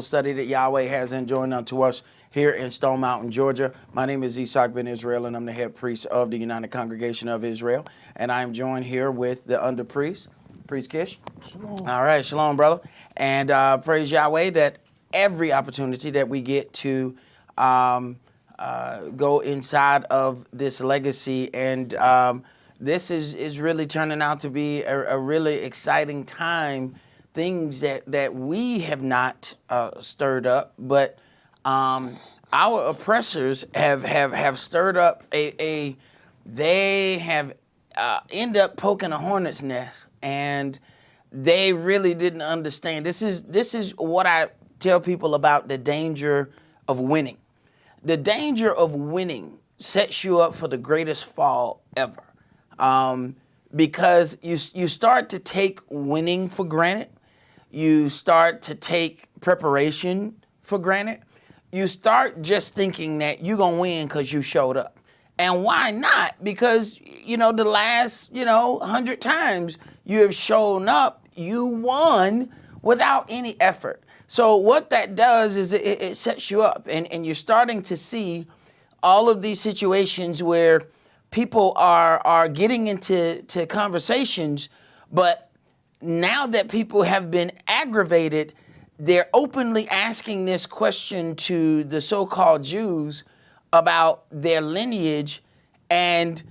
Study that Yahweh has enjoined unto us here in Stone Mountain, Georgia. My name is Esaac ben Israel, and I'm the head priest of the United Congregation of Israel. And I am joined here with the under priest, Priest Kish. Shalom. All right, shalom, brother. And praise Yahweh that every opportunity that we get to go inside of this legacy, and this is really turning out to be a really exciting time. Things that we have not stirred up, but our oppressors have stirred up they have end up poking a hornet's nest, and they really didn't understand. This is what I tell people about the danger of winning. The danger of winning sets you up for the greatest fall ever, because you start to take winning for granted. You start to take preparation for granted. You start just thinking that you're going to win because you showed up. And why not? Because, the last, 100 times you have shown up, you won without any effort. So what that does is it sets you up. And you're starting to see all of these situations where people are getting into conversations, but now that people have been aggravated, they're openly asking this question to the so-called Jews about their lineage, and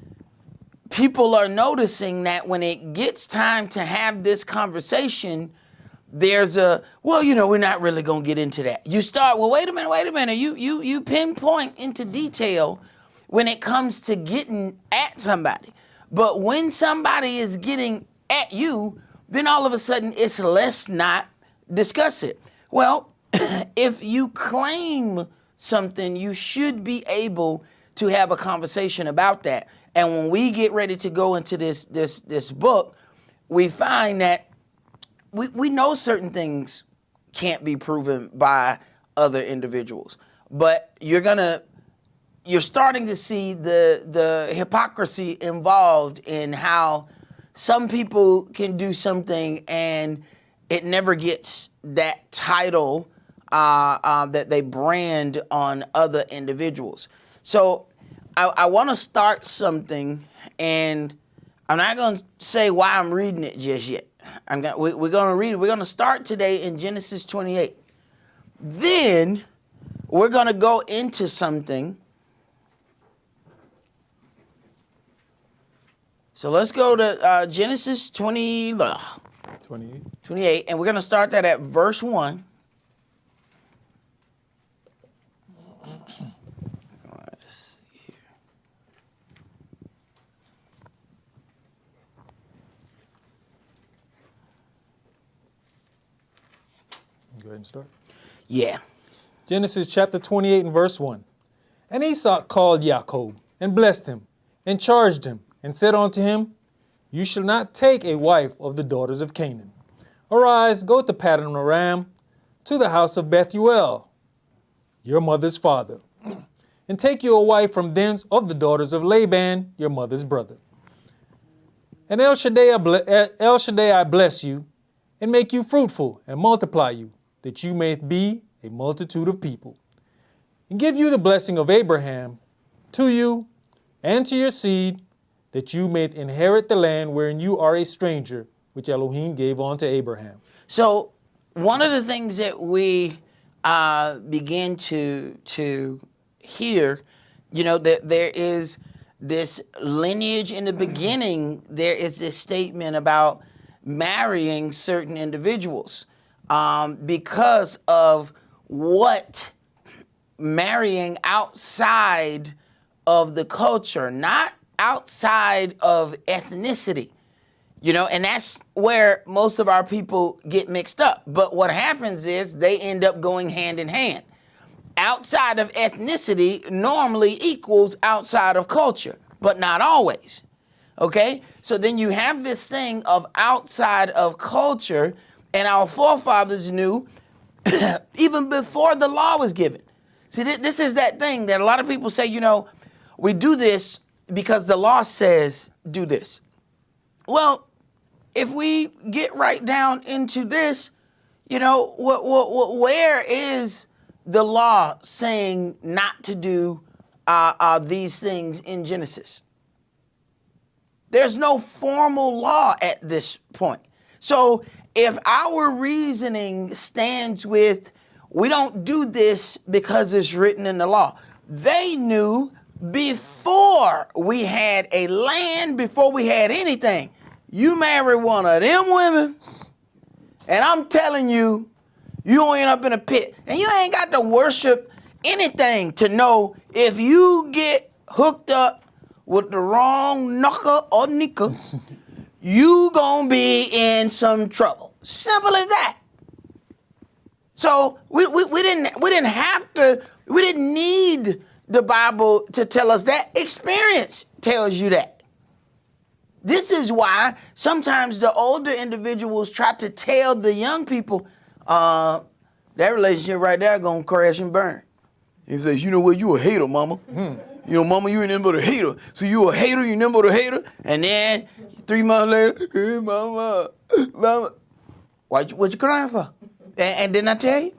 people are noticing that when it gets time to have this conversation, there's we're not really going to get into that. You start, wait a minute. You pinpoint into detail when it comes to getting at somebody. But when somebody is getting at you, then all of a sudden it's let's not discuss it. Well, if you claim something, you should be able to have a conversation about that. And when we get ready to go into this book, we find that we know certain things can't be proven by other individuals, but you're starting to see the hypocrisy involved in how some people can do something and it never gets that title that they brand on other individuals. So I want to start something, and I'm not going to say why I'm reading it just yet. We're going to read it. We're going to start today in Genesis 28. Then we're going to go into something. So let's go to Genesis 28, and we're going to start that at verse 1. Let's see here. Go ahead and start. Yeah. Genesis chapter 28 and verse 1. And Esau called Jacob and blessed him and charged him, and said unto him, You shall not take a wife of the daughters of Canaan. Arise, go to Paddan Aram, to the house of Bethuel, your mother's father, and take you a wife from thence of the daughters of Laban, your mother's brother. And El Shaddai I bless you, and make you fruitful, and multiply you, that you may be a multitude of people. And give you the blessing of Abraham to you and to your seed, that you may inherit the land wherein you are a stranger, which Elohim gave unto Abraham. So one of the things that we begin to hear, that there is this lineage in the beginning. There is this statement about marrying certain individuals because of what marrying outside of the culture, not outside of ethnicity, and that's where most of our people get mixed up. But what happens is they end up going hand in hand. Outside of ethnicity normally equals outside of culture, but not always. Okay? So then you have this thing of outside of culture, and our forefathers knew even before the law was given. See, this is that thing that a lot of people say, we do this because the law says do this. Well, if we get right down into this, where is the law saying not to do these things in Genesis? There's no formal law at this point. So if our reasoning stands with, we don't do this because it's written in the law. They knew before we had a land, before we had anything, you marry one of them women, and I'm telling you, you gonna end up in a pit. And you ain't got to worship anything to know if you get hooked up with the wrong knuckle or nickel, you gonna be in some trouble. Simple as that. So we didn't need the Bible to tell us that. Experience tells you that. This is why sometimes the older individuals try to tell the young people, that relationship right there gonna crash and burn. He says, you know what, you a hater, mama. You know, mama, you ain't nothing but a hater. So you a hater, you nothing but a hater. And then 3 months later, hey, mama, what you crying for? And didn't I tell you?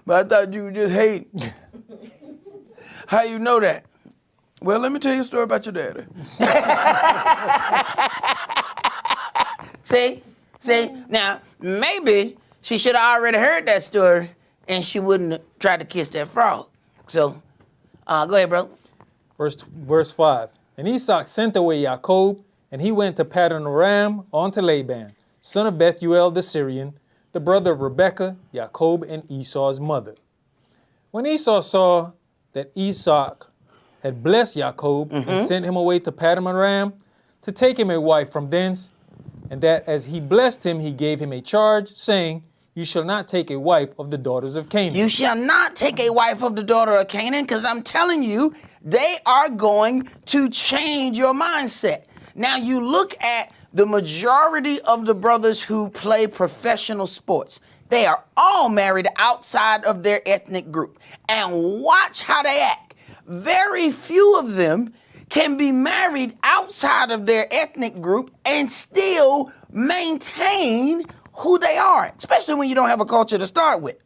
But I thought you were just hating. How you know that? Well, let me tell you a story about your daddy. See? Now, maybe she should have already heard that story and she wouldn't have tried to kiss that frog. So, go ahead, bro. Verse 5. And Esau sent away Jacob, and he went to Paddan Aram unto Laban, son of Bethuel the Syrian, the brother of Rebekah, Jacob, and Esau's mother. When Esau saw that Esau had blessed Jacob and sent him away to Paddan Aram to take him a wife from thence, and that as he blessed him, he gave him a charge, saying, you shall not take a wife of the daughters of Canaan. You shall not take a wife of the daughter of Canaan, because I'm telling you, they are going to change your mindset. Now you look at the majority of the brothers who play professional sports. They are all married outside of their ethnic group. And watch how they act. Very few of them can be married outside of their ethnic group and still maintain who they are, especially when you don't have a culture to start with.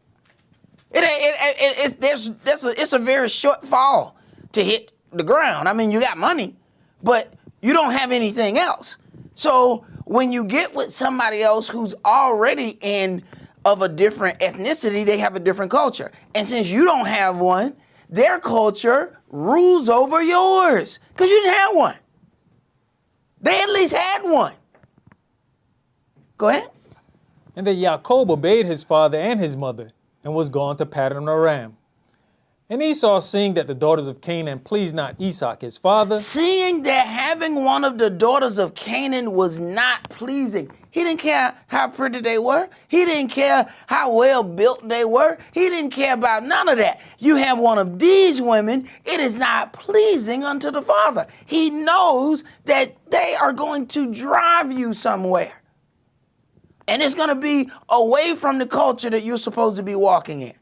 It's a very short fall to hit the ground. I mean, you got money, but you don't have anything else. So when you get with somebody else who's already of a different ethnicity, they have a different culture. And since you don't have one, their culture rules over yours because you didn't have one. They at least had one. Go ahead. And that Jacob obeyed his father and his mother, and was gone to Paddan Aram. And Esau, seeing that the daughters of Canaan pleased not Esau his father, seeing that having one of the daughters of Canaan was not pleasing. He didn't care how pretty they were. He didn't care how well built they were. He didn't care about none of that. You have one of these women, it is not pleasing unto the father. He knows that they are going to drive you somewhere. And it's going to be away from the culture that you're supposed to be walking in.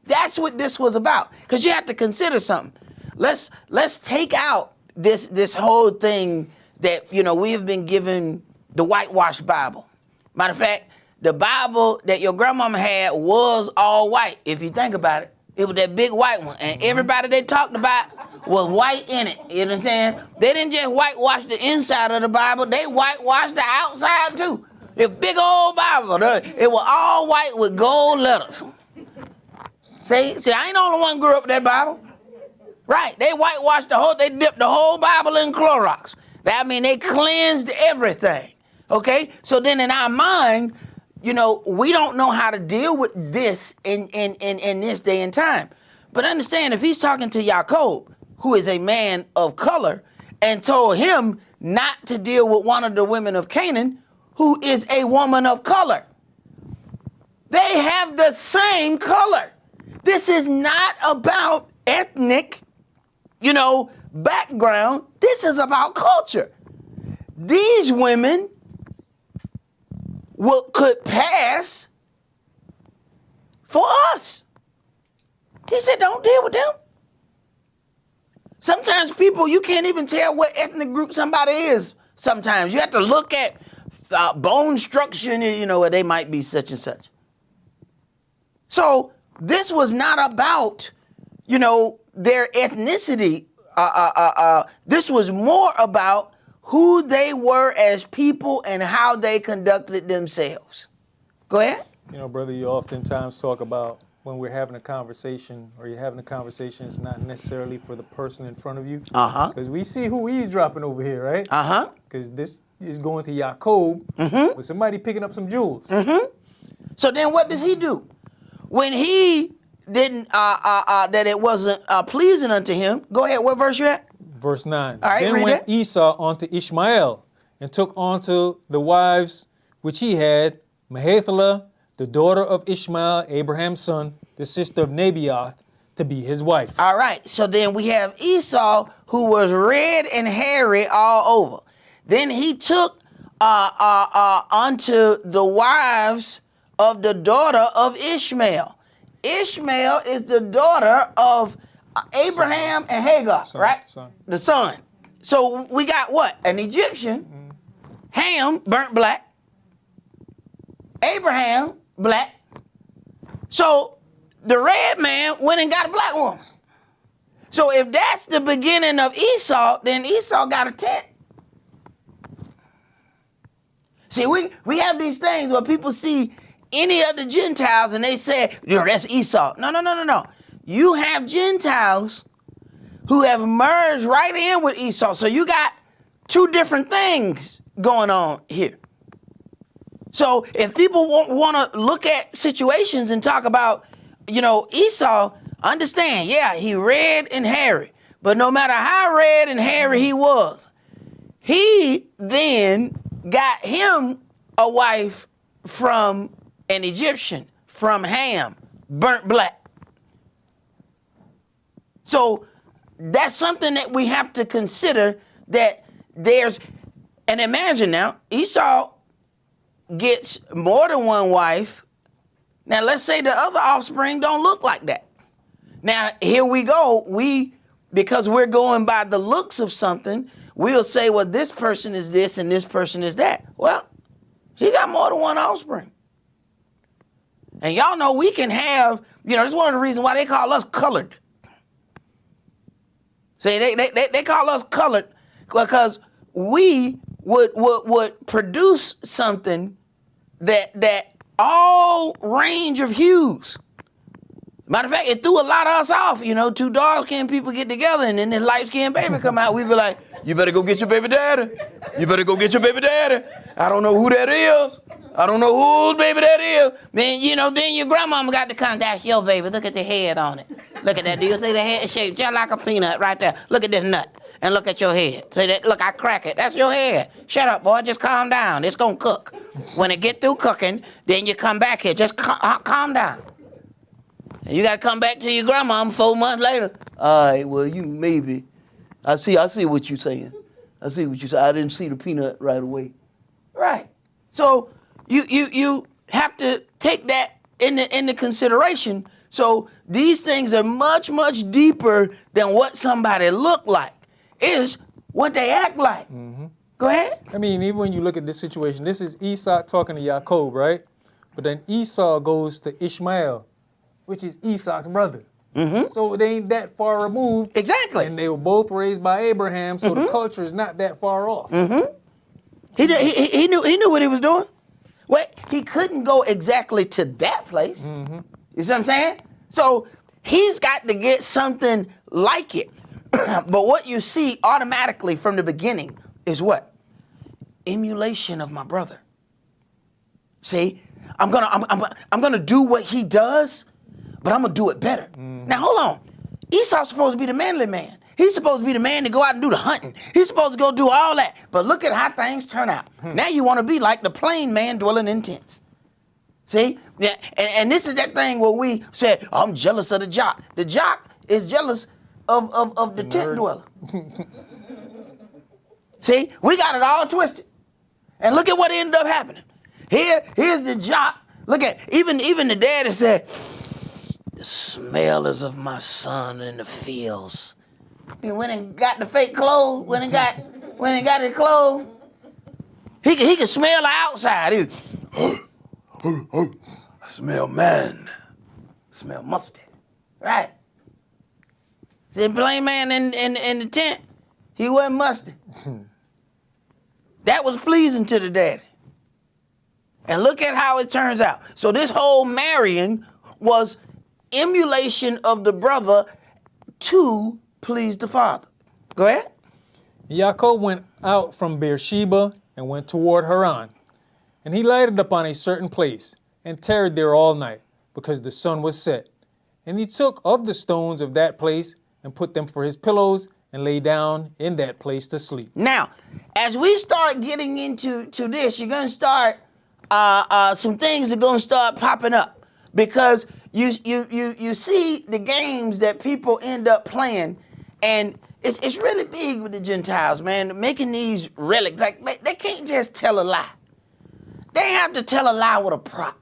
That's what this was about. Because you have to consider something. Let's take out this whole thing that, we have been given the whitewashed Bible. Matter of fact, the Bible that your grandmama had was all white. If you think about it, it was that big white one. And everybody they talked about was white in it. You know what I'm saying? They didn't just whitewash the inside of the Bible. They whitewashed the outside too. A big old Bible. It was all white with gold letters. See, I ain't the only one who grew up with that Bible. Right, they whitewashed they dipped the whole Bible in Clorox. That mean they cleansed everything. Okay, so then in our mind, we don't know how to deal with this in this day and time. But understand, if he's talking to Jacob, who is a man of color, and told him not to deal with one of the women of Canaan, who is a woman of color. They have the same color. This is not about ethnic, background. This is about culture. These women could pass for us. He said, don't deal with them. Sometimes people, you can't even tell what ethnic group somebody is. Sometimes you have to look at bone structure and, they might be such and such. So this was not about, their ethnicity. This was more about who they were as people and how they conducted themselves. Go ahead. Brother, you oftentimes talk about when we're having a conversation, or you're having a conversation, it's not necessarily for the person in front of you. Because we see who eavesdropping over here, right? Because this is going to Jacob with somebody picking up some jewels. So then what does he do? When he didn't, that it wasn't pleasing unto him, go ahead, what verse you at? Verse 9. All right, then read went that. Esau unto Ishmael, and took unto the wives which he had, Mahathalah, the daughter of Ishmael, Abraham's son, the sister of Nebaioth, to be his wife. All right, so then we have Esau, who was red and hairy all over. Then he took unto the wives of the daughter of Ishmael. Ishmael is the daughter of Abraham and Hagar, right? The son. So we got what? An Egyptian, Ham, burnt black, Abraham, black. So the red man went and got a black woman. So if that's the beginning of Esau, then Esau got a tent. See, we have these things where people see any of the Gentiles and they say, that's Esau. No. You have Gentiles who have merged right in with Esau. So you got two different things going on here. So if people want to look at situations and talk about, Esau, understand, yeah, he red and hairy. But no matter how red and hairy he was, he then got him a wife from an Egyptian, from Ham, burnt black. So that's something that we have to consider, that and imagine now, Esau gets more than one wife. Now let's say the other offspring don't look like that. Now here we go, because we're going by the looks of something, we'll say, well, this person is this and this person is that. Well, he got more than one offspring. And y'all know we can have, that's one of the reasons why they call us colored. See, they call us colored because we would produce something that all range of hues. Matter of fact, it threw a lot of us off. Two dark-skinned people get together and then this light-skinned baby come out. We be like, you better go get your baby daddy. You better go get your baby daddy. I don't know who that is. I don't know whose baby that is. Then, then your grandmama got to come. That's your baby. Look at the head on it. Look at that. Do you see the head shaped just like a peanut right there? Look at this nut. And look at your head. See that? Look, I crack it. That's your head. Shut up, boy. Just calm down. It's going to cook. When it get through cooking, then you come back here. Just calm down. And you got to come back to your grandmama 4 months later. All right, well, you maybe. I see what you're saying. I see what you're saying. I didn't see the peanut right away. Right. So you have to take that into consideration. So these things are much, much deeper than what somebody look like. It's what they act like. Go ahead. I mean, even when you look at this situation, this is Esau talking to Jacob, right? But then Esau goes to Ishmael, which is Esau's brother. So they ain't that far removed. Exactly. And they were both raised by Abraham, so the culture is not that far off. He knew what he was doing. Well, he couldn't go exactly to that place. You see what I'm saying? So he's got to get something like it. But what you see automatically from the beginning is what? Emulation of my brother. See, I'm gonna do what he does, but I'm gonna do it better. Now hold on. Esau's supposed to be the manly man. He's supposed to be the man to go out and do the hunting. He's supposed to go do all that. But look at how things turn out. Now you want to be like the plain man dwelling in tents. See? Yeah, and this is that thing where we said, oh, I'm jealous of the jock. The jock is jealous of the tent dweller. See? We got it all twisted. And look at what ended up happening. Here's the jock. Look at, even the daddy said, the smell is of my son in the fields. He went and got the fake clothes, went and got his clothes. He could smell the outside. I smell man. smell musty, right? See, plain man in the tent, he wasn't musty. That was pleasing to the daddy. And look at how it turns out. So this whole marrying was emulation of the brother to please the father. Go ahead. Yaakov went out from Beersheba and went toward Haran. And he lighted upon a certain place and tarried there all night, because the sun was set. And he took of the stones of that place and put them for his pillows and lay down in that place to sleep. Now, as we start getting into this, you're going to start, some things are going to start popping up, because you see the games that people end up playing, and it's really big with the Gentiles, man, making these relics. Like, they can't just tell a lie. They have to tell a lie with a prop.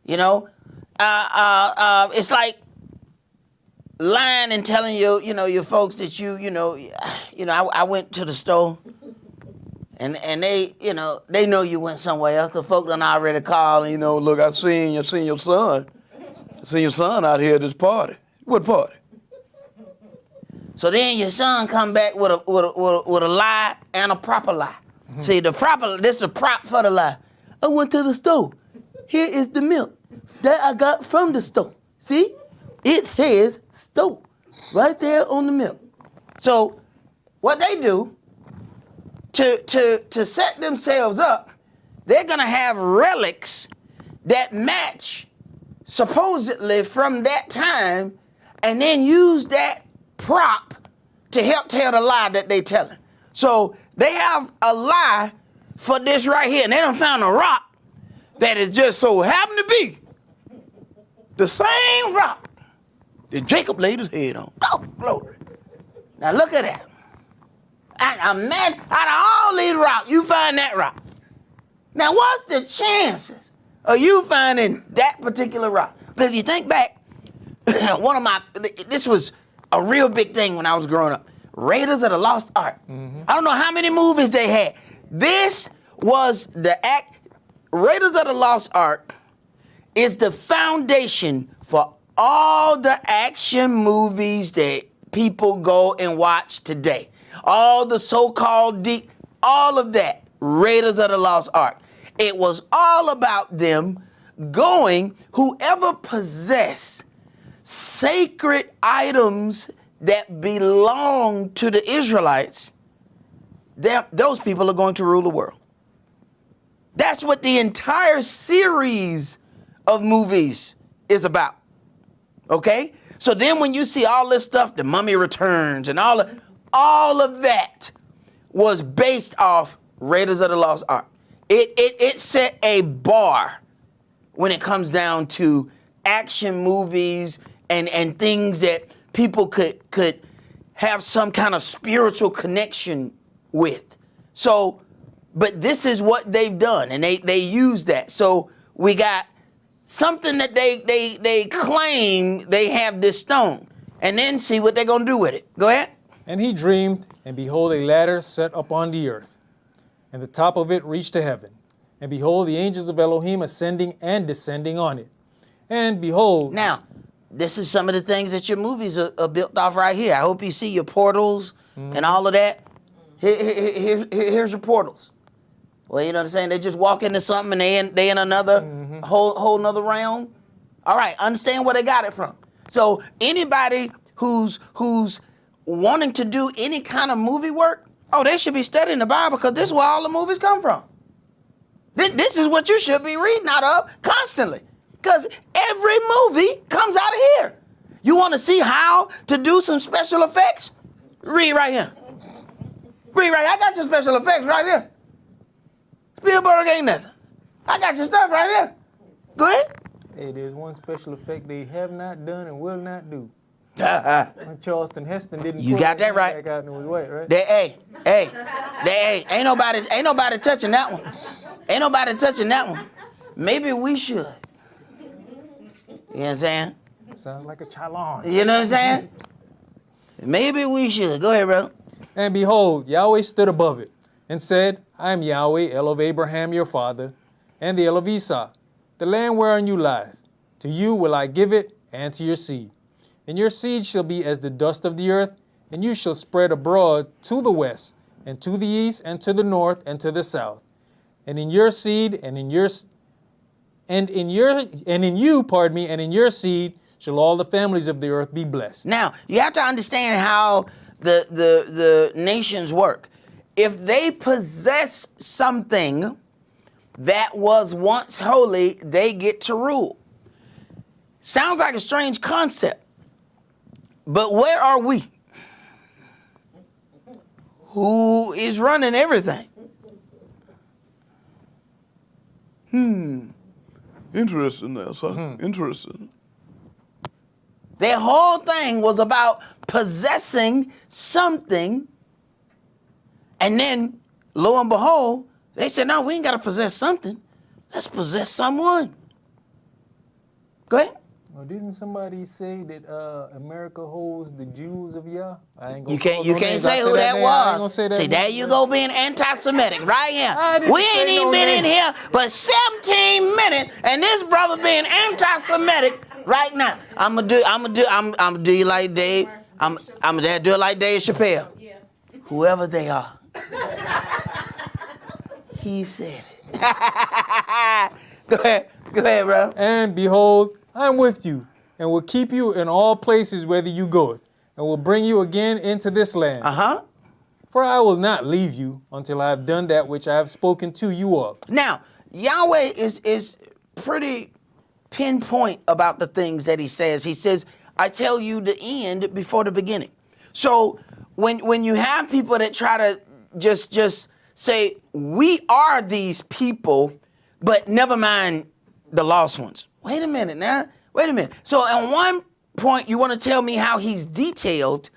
You know, it's like lying and telling your folks that I went to the store, and they, they know you went somewhere else. The folk done already called, and look, I seen your son. I seen your son out here at this party. What party? So then your son come back with a lie and a proper lie. Mm-hmm. See, this is the prop for the lie. I went to the store. Here is the milk that I got from the store. See? It says store right there on the milk. So what they do to set themselves up, they're going to have relics that match supposedly from that time, and then use that prop to help tell the lie that they telling. So they have a lie for this right here, and they done found a rock that is just so happened to be the same rock that Jacob laid his head on. Oh, glory. Now look at that. Out of all these rocks, you find that rock. Now what's the chances of you finding that particular rock? Because if you think back, this was a real big thing when I was growing up. Raiders of the Lost Ark. Mm-hmm. I don't know how many movies they had. This was Raiders of the Lost Ark is the foundation for all the action movies that people go and watch today. All the so-called all of that, Raiders of the Lost Ark. It was all about them going, whoever possessed sacred items that belong to the Israelites, those people are going to rule the world. That's what the entire series of movies is about. Okay? So then when you see all this stuff, The Mummy Returns and all of that was based off Raiders of the Lost Ark. It set a bar when it comes down to action movies and things that people could have some kind of spiritual connection with. So, but this is what they've done, and they use that. So we got something that they claim they have this stone, and then see what they're gonna do with it. Go ahead. And he dreamed, and behold, a ladder set upon the earth, and the top of it reached to heaven. And behold, the angels of Elohim ascending and descending on it. And behold... Now, this is some of the things that your movies are built off right here. I hope you see your portals and all of that. Here's your portals. Well, you know what I'm saying? They just walk into something and they in another whole another realm. All right, understand where they got it from. So anybody who's wanting to do any kind of movie work, they should be studying the Bible, because this is where all the movies come from. This is what you should be reading out of constantly, because every movie comes out of here. You want to see how to do some special effects? Read right here. Read right here. I got your special effects right here. Spielberg ain't nothing. I got your stuff right here. Go ahead. Hey, there's one special effect they have not done and will not do. Charleston Heston didn't. You got that right. Back out and it was white, right? Ain't nobody touching that one. Ain't nobody touching that one. Maybe we should. You know what I'm saying? Sounds like a challenge. You know what I'm saying? Maybe we should. Go ahead, bro. And behold, Yahweh stood above it and said, I am Yahweh, El of Abraham your father, and the El of Esau, the land whereon you lie. To you will I give it, and to your seed. And your seed shall be as the dust of the earth, and you shall spread abroad to the west, and to the east, and to the north, and to the south. And in your seed, and in your seed shall all the families of the earth be blessed. Now, you have to understand how the nations work. If they possess something that was once holy, they get to rule. Sounds like a strange concept, but where are we? Who is running everything? Interesting there, sir. Interesting. Their whole thing was about possessing something, and then, lo and behold, they said, no, we ain't got to possess something. Let's possess someone. Go ahead. Well, didn't somebody say that America holds the jewels of Yah? You can't say who that was. See, there you go being anti-Semitic right here. We ain't even been in here but 17 minutes, and this brother being anti-Semitic right now. I'm gonna do you like Dave. I'm gonna do it like Dave Chappelle. Whoever they are. He said it. Go ahead, bro. And behold, I am with you, and will keep you in all places whither you goeth, and will bring you again into this land. For I will not leave you until I have done that which I have spoken to you of. Now, Yahweh is pretty pinpoint about the things that he says. He says, I tell you the end before the beginning. So when you have people that try to just say, we are these people, but never mind the lost ones. Wait a minute now. Wait a minute. So at one point, you want to tell me how he's detailed,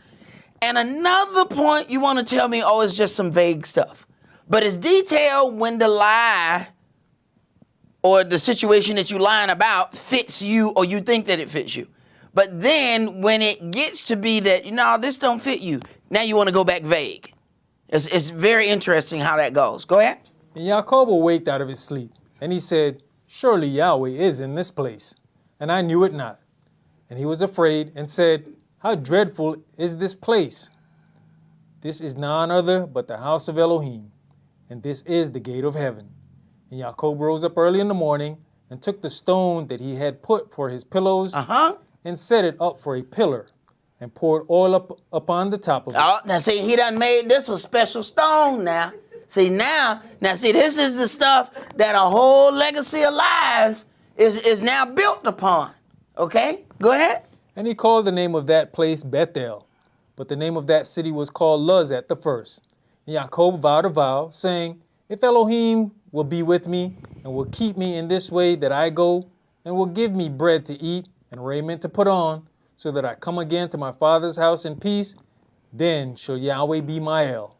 and another point, you want to tell me, oh, it's just some vague stuff. But it's detailed when the lie or the situation that you're lying about fits you, or you think that it fits you. But then when it gets to be that, this don't fit you, now you want to go back vague. It's very interesting how that goes. Go ahead. And Jacob waked out of his sleep, and he said, surely Yahweh is in this place, and I knew it not. And he was afraid and said, how dreadful is this place? This is none other but the house of Elohim, and this is the gate of heaven. And Jacob rose up early in the morning and took the stone that he had put for his pillows and set it up for a pillar and poured oil up upon the top of it. Oh, now see, he done made this a special stone now. See, this is the stuff that a whole legacy of lies is now built upon. Okay? Go ahead. And he called the name of that place Bethel, but the name of that city was called Luz at the first. And Jacob vowed a vow, saying, if Elohim will be with me and will keep me in this way that I go, and will give me bread to eat and raiment to put on, so that I come again to my father's house in peace, then shall Yahweh be my El.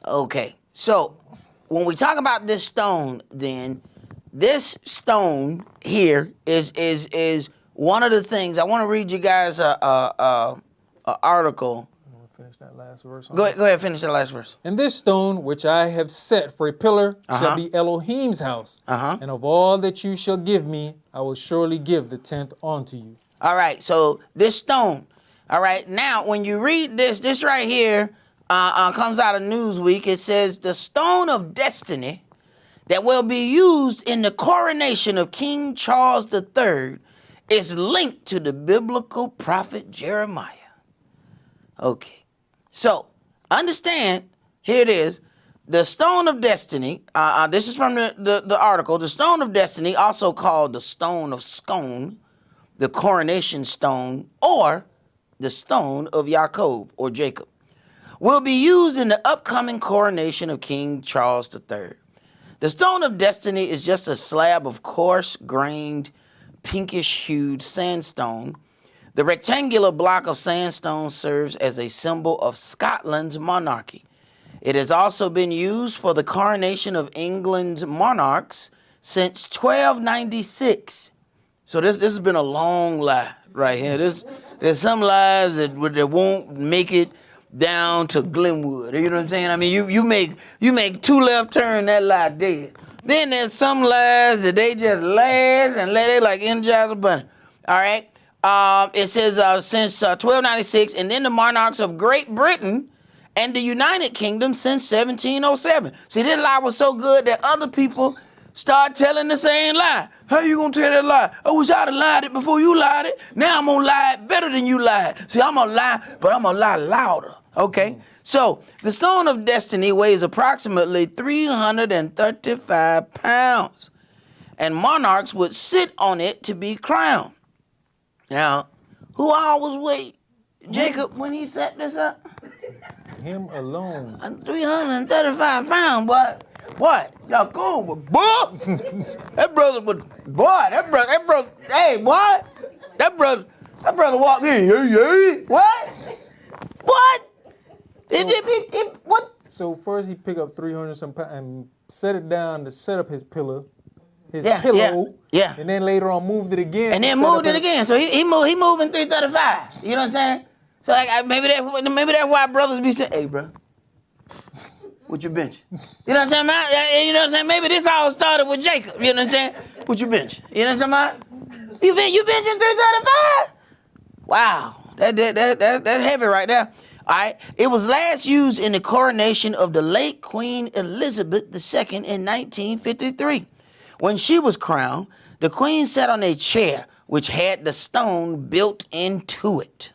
Okay. So, when we talk about this stone, then, this stone here is one of the things. I want to read you guys a article. Finish that last verse. Go ahead, finish that last verse. And this stone which I have set for a pillar shall be Elohim's house, and of all that you shall give me, I will surely give the tenth unto you. All right, so this stone. All right, now when you read this right here, comes out of Newsweek. It says, the stone of destiny that will be used in the coronation of King Charles III is linked to the biblical prophet Jeremiah. Okay, so understand, here it is, the stone of destiny, this is from the article, the stone of destiny, also called the stone of scone, the coronation stone, or the stone of Jacob or Jacob, will be used in the upcoming coronation of King Charles III. The stone of destiny is just a slab of coarse-grained, pinkish-hued sandstone. The rectangular block of sandstone serves as a symbol of Scotland's monarchy. It has also been used for the coronation of England's monarchs since 1296. So this has been a long lie right here. There's some lies that won't make it down to Glenwood. You know what I'm saying? I mean, you make two left turn, that lie dead. Then there's some lies that they just last and they like Energizer Bunny. All right. It says since 1296, and then the monarchs of Great Britain and the United Kingdom since 1707. See, this lie was so good that other people start telling the same lie. How you gonna tell that lie? I wish I'd have lied it before you lied it. Now I'm gonna lie it better than you lied. See, I'm gonna lie, but I'm gonna lie louder. Okay? So, the stone of destiny weighs approximately 335 pounds, and monarchs would sit on it to be crowned. Now, who all was with Jacob when he set this up? Him alone. 335 pounds, boy. What? Y'all cool, but boy, that brother was, boy, that brother, hey, boy, that brother walked in, yeah. What? What? So first he picked up 300 some pounds and set it down to set up his pillow. Yeah. And then later on moved it again. And then moved it again. So he moving 335. You know what I'm saying? So like maybe that's why brothers be saying, hey, bro, what you bench? You know what I'm talking about? You know what I'm saying? Maybe this all started with Jacob. You know what I'm saying? What you bench? You know what I'm talking about? You benching 335? Wow, that's heavy right there. All right. It was last used in the coronation of the late Queen Elizabeth II in 1953. When she was crowned, the queen sat on a chair which had the stone built into it.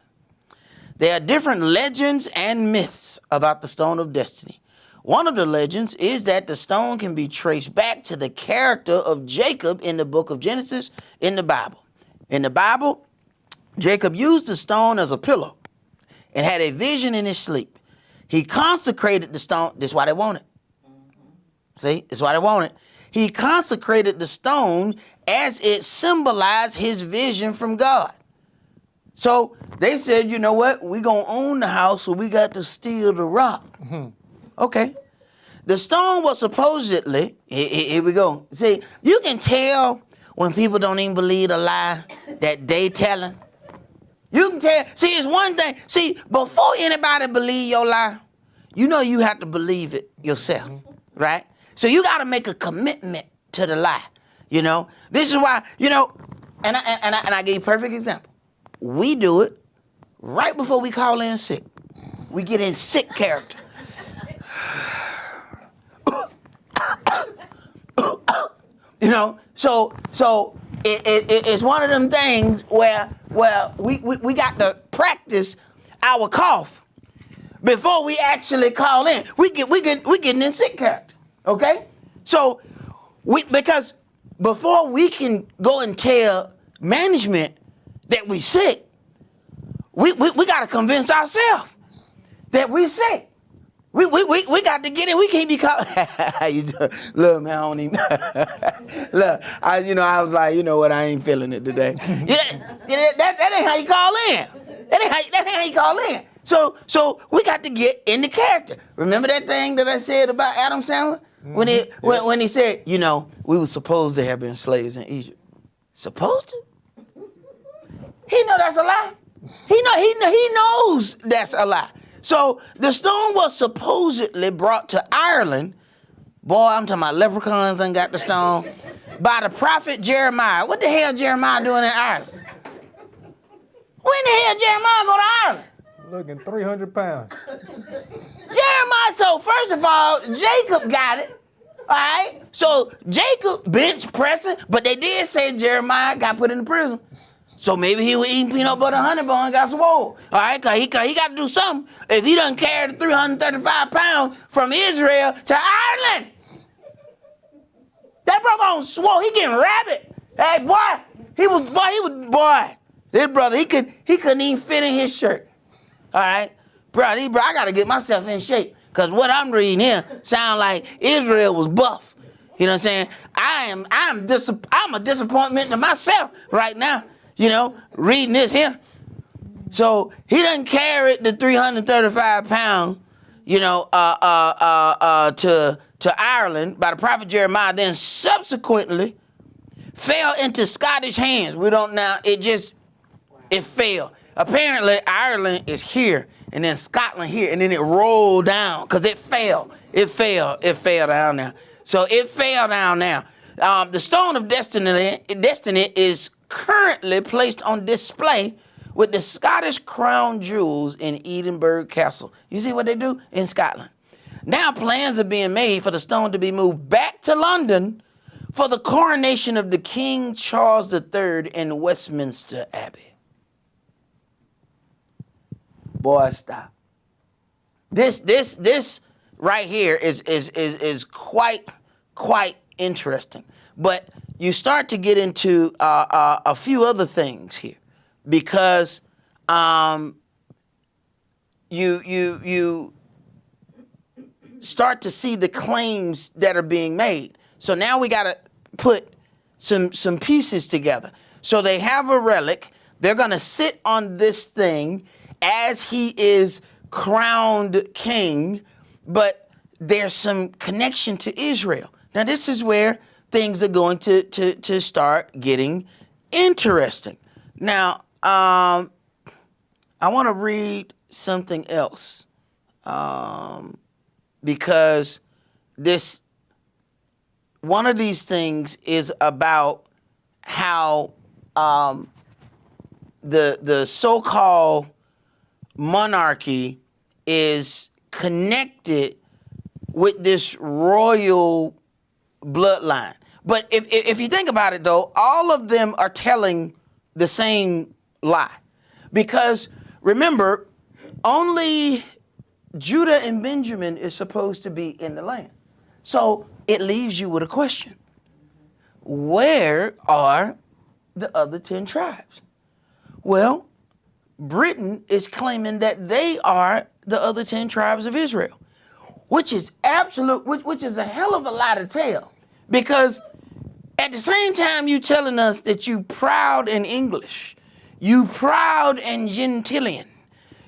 There are different legends and myths about the stone of destiny. One of the legends is that the stone can be traced back to the character of Jacob in the book of Genesis in the Bible. In the Bible, Jacob used the stone as a pillow and had a vision in his sleep. He consecrated the stone. This is why they want it. See, this is why they want it. He consecrated the stone as it symbolized his vision from God. So they said, you know what? We're going to own the house, so we got to steal the rock. Okay. The stone was supposedly, here we go. See, you can tell when people don't even believe a lie that they telling. You can tell. See, it's one thing. See, before anybody believe your lie, you know you have to believe it yourself, right? So you got to make a commitment to the lie, you know? This is why, you know, and I give you a perfect example. We do it right before we call in sick. We get in sick character. You know, so it's one of them things where we got to practice our cough before we actually call in. We getting in sick character. Okay? So because before we can go and tell management that we sick, we gotta convince ourselves that we sick. We got to get in. We can't be called. How you doing? Look, man, I don't even. Look, I was like, you know what? I ain't feeling it today. That ain't how you call in. That ain't how you call in. So we got to get in the character. Remember that thing that I said about Adam Sandler when he said, you know, we were supposed to have been slaves in Egypt. Supposed to? He know that's a lie. He knows that's a lie. So the stone was supposedly brought to Ireland. Boy, I'm talking about leprechauns and got the stone. By the prophet Jeremiah. What the hell Jeremiah doing in Ireland? When the hell Jeremiah go to Ireland? Looking 300 pounds. Jeremiah, so first of all, Jacob got it. All right? So Jacob bench pressing, but they did say Jeremiah got put in prison. So maybe he was eating peanut butter and honey bun and got swole. All right, cause he got to do something if he done carried the 335 pounds from Israel to Ireland. That brother on swole, he getting rabid. Hey, boy. This brother, he couldn't even fit in his shirt. All right, bro, I gotta get myself in shape. Cause what I'm reading here sound like Israel was buff. You know what I'm saying? I'm a disappointment to myself right now. You know, reading this here. So he done carried the 335 pounds, you know, to Ireland by the prophet Jeremiah, then subsequently fell into Scottish hands. We don't now, it fell. Apparently Ireland is here and then Scotland here and then it rolled down because it fell. It fell down there. So it fell down now. The stone of destiny is currently placed on display with the Scottish crown jewels in Edinburgh Castle. You see what they do in Scotland? Now plans are being made for the stone to be moved back to London for the coronation of the King Charles III in Westminster Abbey. Boy, stop. This right here is quite interesting. But you start to get into a few other things here, because you start to see the claims that are being made. So now we got to put some pieces together. So they have a relic. They're going to sit on this thing as he is crowned king, but there's some connection to Israel. Now this is where things are going to start getting interesting. Now, I want to read something else, because one of these things is about how the so-called monarchy is connected with this royal bloodline. But if you think about it, though, all of them are telling the same lie. Because remember, only Judah and Benjamin is supposed to be in the land. So it leaves you with a question. Where are the other 10 tribes? Well, Britain is claiming that they are the other 10 tribes of Israel, which is which is a hell of a lie to tell. Because at the same time you telling us that you proud and English, you proud and Gentilian,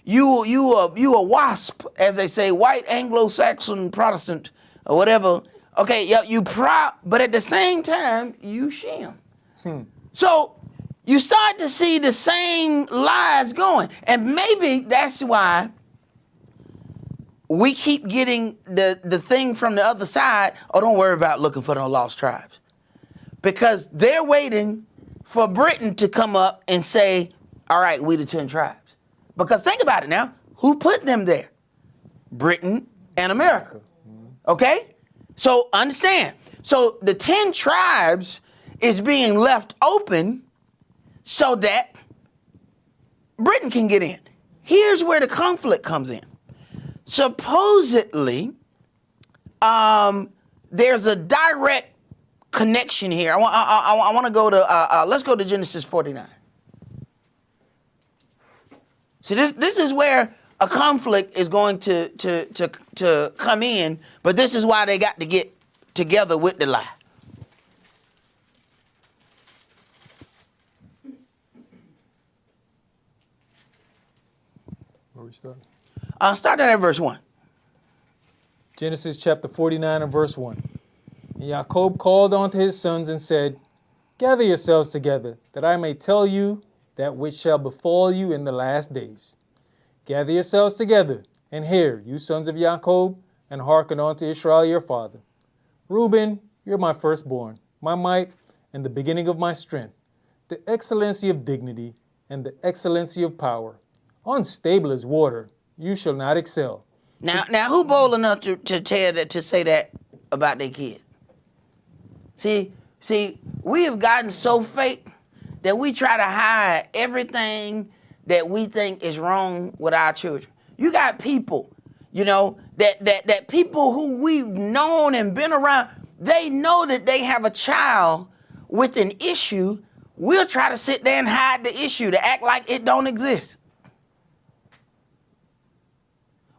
you a WASP, as they say, white Anglo-Saxon Protestant or whatever. Okay, yeah, you proud, but at the same time you Shem. So you start to see the same lies going, and maybe that's why we keep getting the thing from the other side. Oh, don't worry about looking for the lost tribes. Because they're waiting for Britain to come up and say, all right, we the 10 tribes. Because think about it now. Who put them there? Britain and America. Okay? So understand. So the 10 tribes is being left open so that Britain can get in. Here's where the conflict comes in. Supposedly, there's a direct connection here. I want to go to, let's go to Genesis 49. See, this is where a conflict is going to come in, but this is why they got to get together with the lie. Where we start? Start that at verse 1. Genesis chapter 49 and verse 1. And Jacob called unto his sons and said, Gather yourselves together, that I may tell you that which shall befall you in the last days. Gather yourselves together, and hear, you sons of Jacob, and hearken unto Israel your father. Reuben, you're my firstborn, my might, and the beginning of my strength, the excellency of dignity, and the excellency of power. Unstable as water, you shall not excel. Now, who bold enough to say that about their kid? See, we have gotten so fake that we try to hide everything that we think is wrong with our children. You got people, that people who we've known and been around, they know that they have a child with an issue. We'll try to sit there and hide the issue, to act like it don't exist.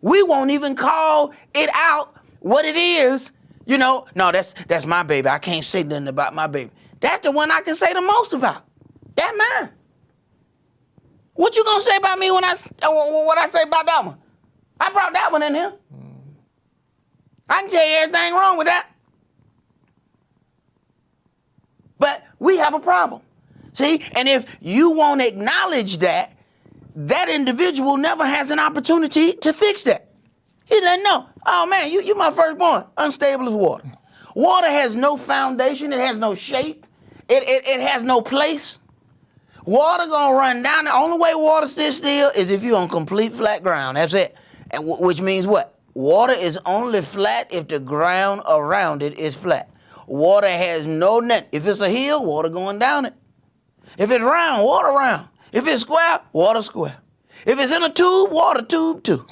We won't even call it out what it is. No, that's my baby. I can't say nothing about my baby. That's the one I can say the most about. That's mine. What you gonna say about me when what I say about that one? I brought that one in here. I can tell you everything wrong with that. But we have a problem. See, and if you won't acknowledge that individual never has an opportunity to fix that. He let know, oh man, you my firstborn, unstable as water. Water has no foundation. It has no shape. It has no place. Water gonna run down. The only way water stays still is if you're on complete flat ground. That's it. And which means what? Water is only flat if the ground around it is flat. Water has no net. If it's a hill, water going down it. If it's round, water round. If it's square, water square. If it's in a tube, water tube too.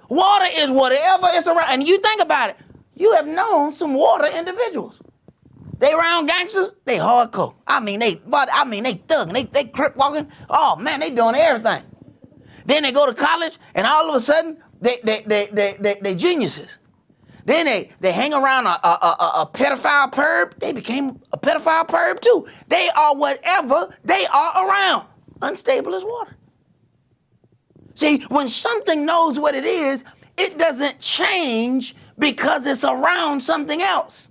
Water is whatever is around. And you think about it, you have known some water individuals. They round gangsters, they hardcore. they thug, they crip walking. Oh man, they doing everything. Then they go to college, and all of a sudden, they geniuses. Then they hang around a pedophile perv. They became a pedophile perv too. They are whatever they are around. Unstable as water. See, when something knows what it is, it doesn't change because it's around something else.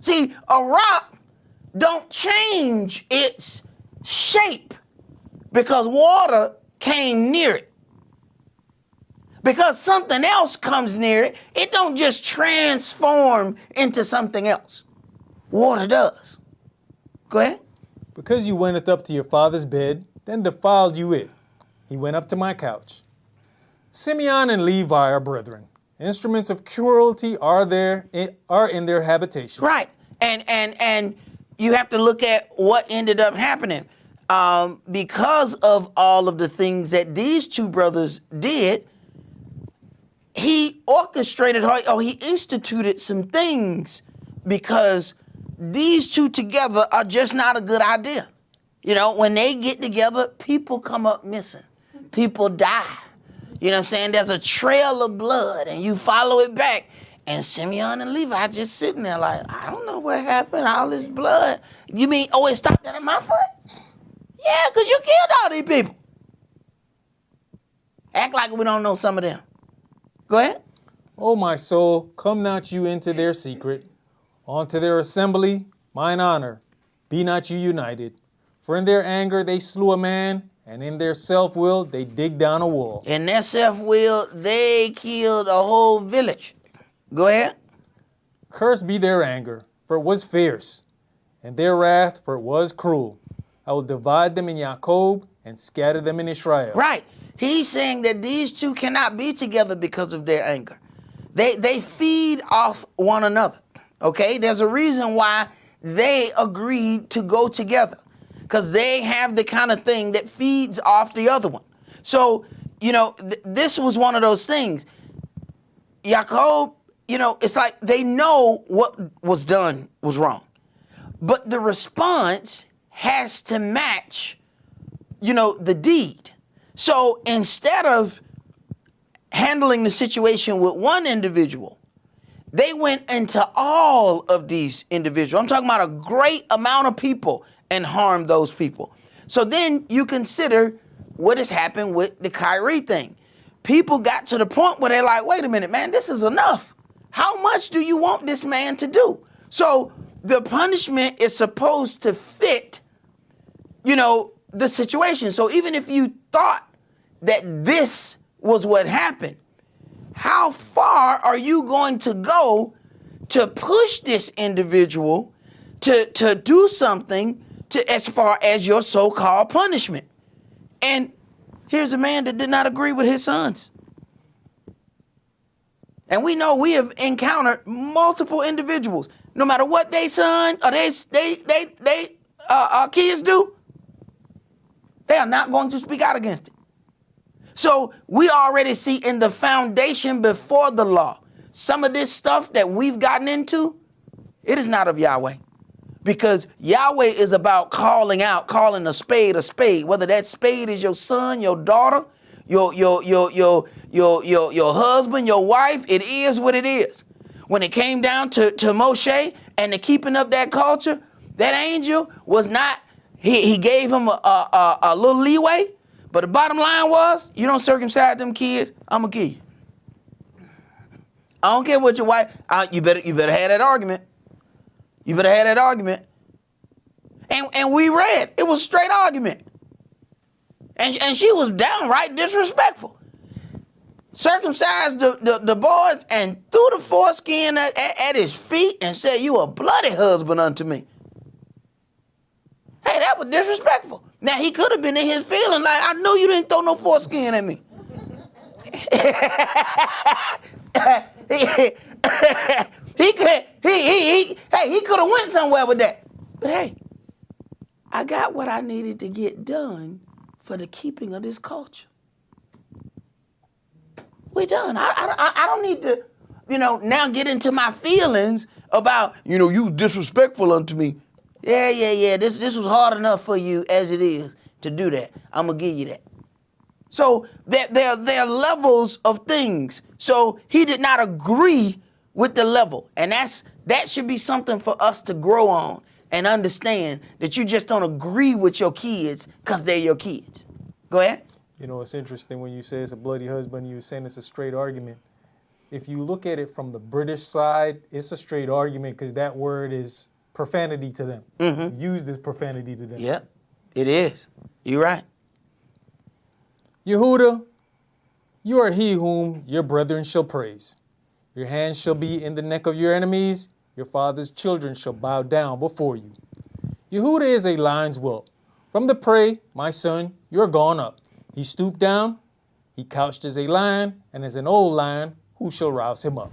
See, a rock don't change its shape because water came near it. Because something else comes near it, it don't just transform into something else. Water does. Go ahead. Because you wenteth up to your father's bed, then defiled you it. He went up to my couch. Simeon and Levi are brethren. Instruments of cruelty are in their habitation. Right. And you have to look at what ended up happening. Because of all of the things that these two brothers did, he orchestrated, he instituted some things because these two together are just not a good idea. You know, when they get together, people come up missing. People die. You know what I'm saying? There's a trail of blood and you follow it back. And Simeon and Levi just sitting there like, I don't know what happened, all this blood. You mean, it stopped at my foot? Yeah, because you killed all these people. Act like we don't know some of them. Go ahead. O my soul, come not you into their secret. Unto their assembly, mine honor, be not you united. For in their anger they slew a man, and in their self-will they dig down a wall. In their self-will, they killed a whole village. Go ahead. Cursed be their anger, for it was fierce, and their wrath, for it was cruel. I will divide them in Jacob and scatter them in Israel. Right. He's saying that these two cannot be together because of their anger. They feed off one another. Okay? There's a reason why they agreed to go together. Because they have the kind of thing that feeds off the other one. So, this was one of those things. Jacob, it's like they know what was done was wrong. But the response has to match, the deed. So instead of handling the situation with one individual, they went into all of these individuals. I'm talking about a great amount of people and harmed those people. So then you consider what has happened with the Kyrie thing. People got to the point where they're like, wait a minute, man, this is enough. How much do you want this man to do? So the punishment is supposed to fit, the situation. So even if you thought that this was what happened, how far are you going to go to push this individual to do something as far as your so-called punishment? And here's a man that did not agree with his sons. And we know we have encountered multiple individuals, no matter what they son or they kids do, they are not going to speak out against it. So we already see in the foundation before the law, some of this stuff that we've gotten into, it is not of Yahweh. Because Yahweh is about calling a spade, whether that spade is your son, your daughter, your husband, your wife, it is what it is. When it came down to Moshe and the keeping up that culture, that angel was not, he gave him a little leeway, but the bottom line was, you don't circumcise them kids, I'm gonna kill you. I don't care what your wife, you better have that argument. You better have that argument. And we read, it was a straight argument. And she was downright disrespectful. circumcised the boys and threw the foreskin at his feet and said, "You a bloody husband unto me." Hey, that was disrespectful. Now, he could have been in his feelings like, "I know you didn't throw no foreskin at me." he could have went somewhere with that. But hey, I got what I needed to get done for the keeping of this culture. We're done. I don't need to, now get into my feelings about, you disrespectful unto me. Yeah. This was hard enough for you as it is to do that. I'm going to give you that. So there are levels of things. So he did not agree with the level. And that should be something for us to grow on and understand, that you just don't agree with your kids because they're your kids. Go ahead. It's interesting when you say it's a bloody husband, you're saying it's a straight argument. If you look at it from the British side, it's a straight argument because that word is profanity to them. Mm-hmm. Used as profanity to them. Yep, it is. You're right. Yehuda, you are he whom your brethren shall praise. Your hand shall be in the neck of your enemies. Your father's children shall bow down before you. Yehuda is a lion's whelp. From the prey, my son, you are gone up. He stooped down. He couched as a lion, and as an old lion, who shall rouse him up?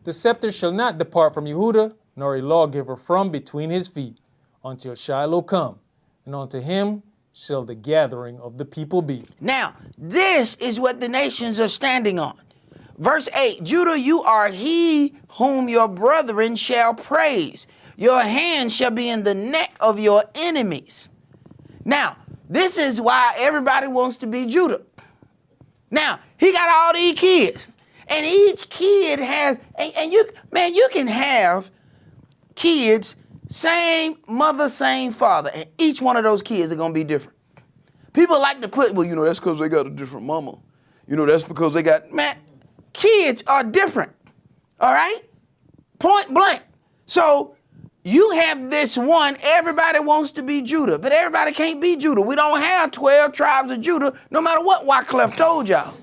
The scepter shall not depart from Yehuda, nor a lawgiver from between his feet, until Shiloh come, and unto him shall the gathering of the people be. Now, this is what the nations are standing on. Verse 8, Judah, you are he whom your brethren shall praise. Your hand shall be in the neck of your enemies. Now, this is why everybody wants to be Judah. Now, he got all these kids. And each kid has, you can have kids, same mother, same father. And each one of those kids are going to be different. People like to put, well, that's because they got a different mama. That's because they got, kids are different. All right? Point blank. So you have this one, everybody wants to be Judah, but everybody can't be Judah. We don't have 12 tribes of Judah, no matter what Wycliffe told y'all.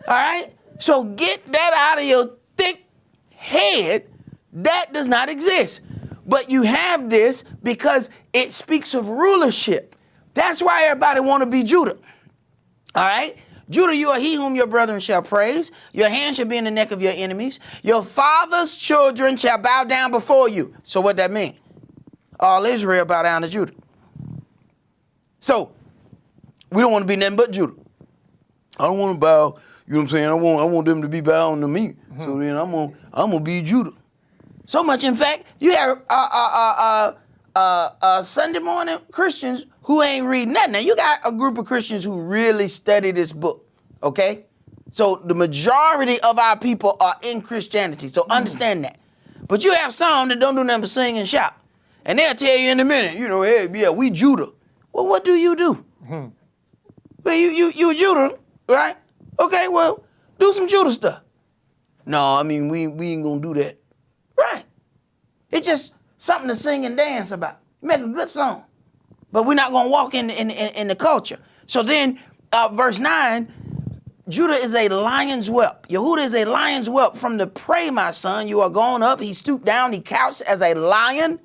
All right? So get that out of your thick head. That does not exist. But you have this because it speaks of rulership. That's why everybody want to be Judah. All right? Judah, you are he whom your brethren shall praise. Your hand shall be in the neck of your enemies. Your father's children shall bow down before you. So what that mean? All Israel bow down to Judah. So we don't want to be nothing but Judah. I don't want to bow, I want them to be bowing to me. Mm-hmm. So then I'm gonna be Judah. So much, in fact, you have Sunday morning Christians who ain't reading nothing. Now, you got a group of Christians who really study this book, okay? So the majority of our people are in Christianity, so understand that. But you have some that don't do nothing but sing and shout. And they'll tell you in a minute, hey, yeah, we Judah. Well, what do you do? Mm-hmm. Well, you Judah, right? Okay, well, do some Judah stuff. No, we ain't gonna do that. Right. It's just something to sing and dance about. Make a good song. But we're not going to walk in the culture. So then, verse 9, Judah is a lion's whelp. Yehuda is a lion's whelp. From the prey, my son, you are gone up. He stooped down. He couched as a lion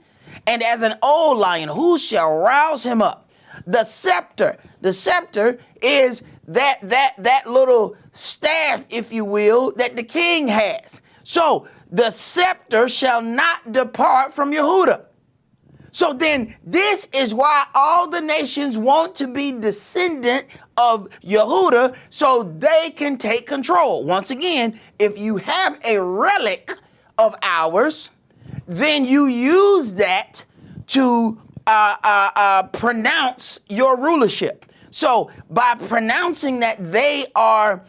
and as an old lion. Who shall rouse him up? The scepter. The scepter is that little staff, if you will, that the king has. So the scepter shall not depart from Yehuda. So then this is why all the nations want to be descendant of Yehuda so they can take control. Once again, if you have a relic of ours, then you use that to pronounce your rulership. So by pronouncing that they are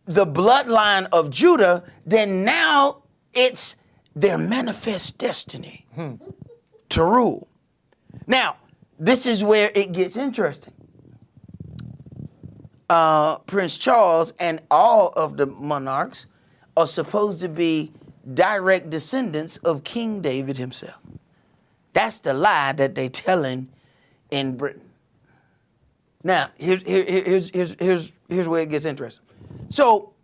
the bloodline of Judah, then now it's their manifest destiny to rule. Now, this is where it gets interesting. Prince Charles and all of the monarchs are supposed to be direct descendants of King David himself. That's the lie that they're telling in Britain. Now, here's where it gets interesting. So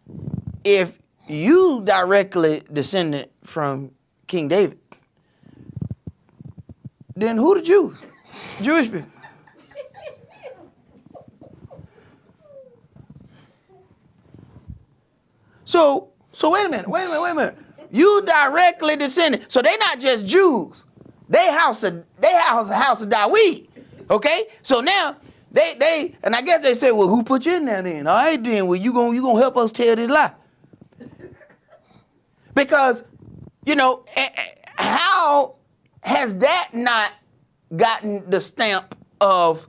if you directly descended from King David, then who the Jews? Jewish people. So wait a minute. You directly descended. So they not just Jews. They house of David. Okay? So now they and I guess they say, well, who put you in there then? All right then, well, you gonna help us tell this lie. Because, how has that not gotten the stamp of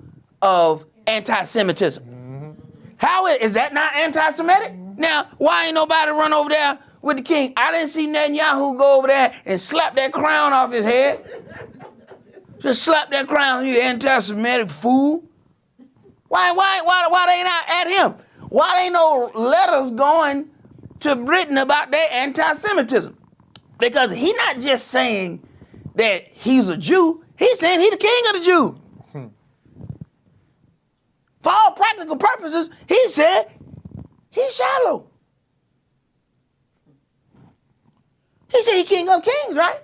anti-Semitism? How is that not anti-Semitic? Now, why ain't nobody run over there with the king? I didn't see Netanyahu go over there and slap that crown off his head. Just slap that crown, you anti-Semitic fool. Why they not at him? Why ain't no letters going to Britain about their anti-Semitism? Because he not just saying that he's a Jew, he's saying he's the king of the Jews. For all practical purposes, he said he's shallow. He said he's king of kings, right?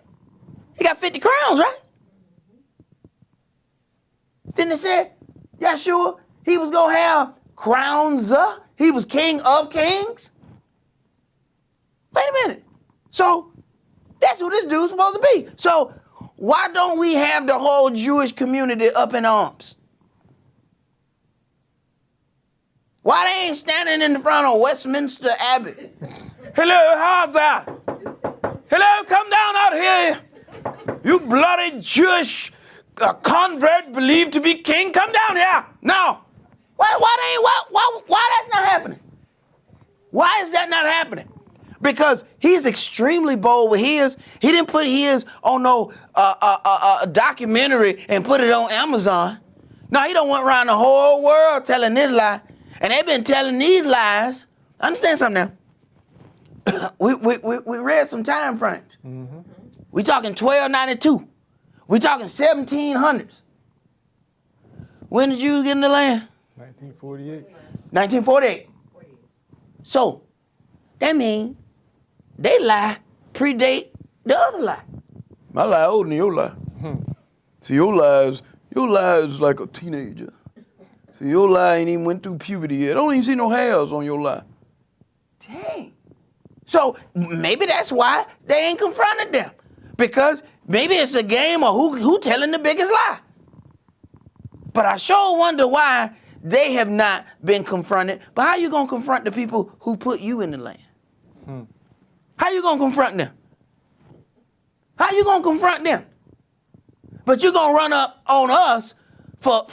He got 50 crowns, right? Then they said, Yeshua, he was going to have crowns. He was king of kings. Wait a minute. So that's who this dude's supposed to be. So why don't we have the whole Jewish community up in arms? Why they ain't standing in the front of Westminster Abbey? Hello, how's that? Hello, come down out here. You bloody Jewish convert believed to be king, come down here. Now. Why that's not happening? Why is that not happening? Because he's extremely bold with his. He didn't put his on no documentary and put it on Amazon. No, he don't went around the whole world telling this lie. And they've been telling these lies. Understand something now. we read some time frames. Mm-hmm. We talking 1292. We talking 1700s. When did you get in the land? 1948. 1948. So that means they lie predate the other lie. My lie older than your lie. See, your lie is like a teenager. See, your lie ain't even went through puberty yet. I don't even see no hairs on your lie. Dang. So maybe that's why they ain't confronted them. Because maybe it's a game of who telling the biggest lie. But I sure wonder why they have not been confronted. But how you going to confront the people who put you in the land? How you going to confront them? How you going to confront them? But you're going to run up on us for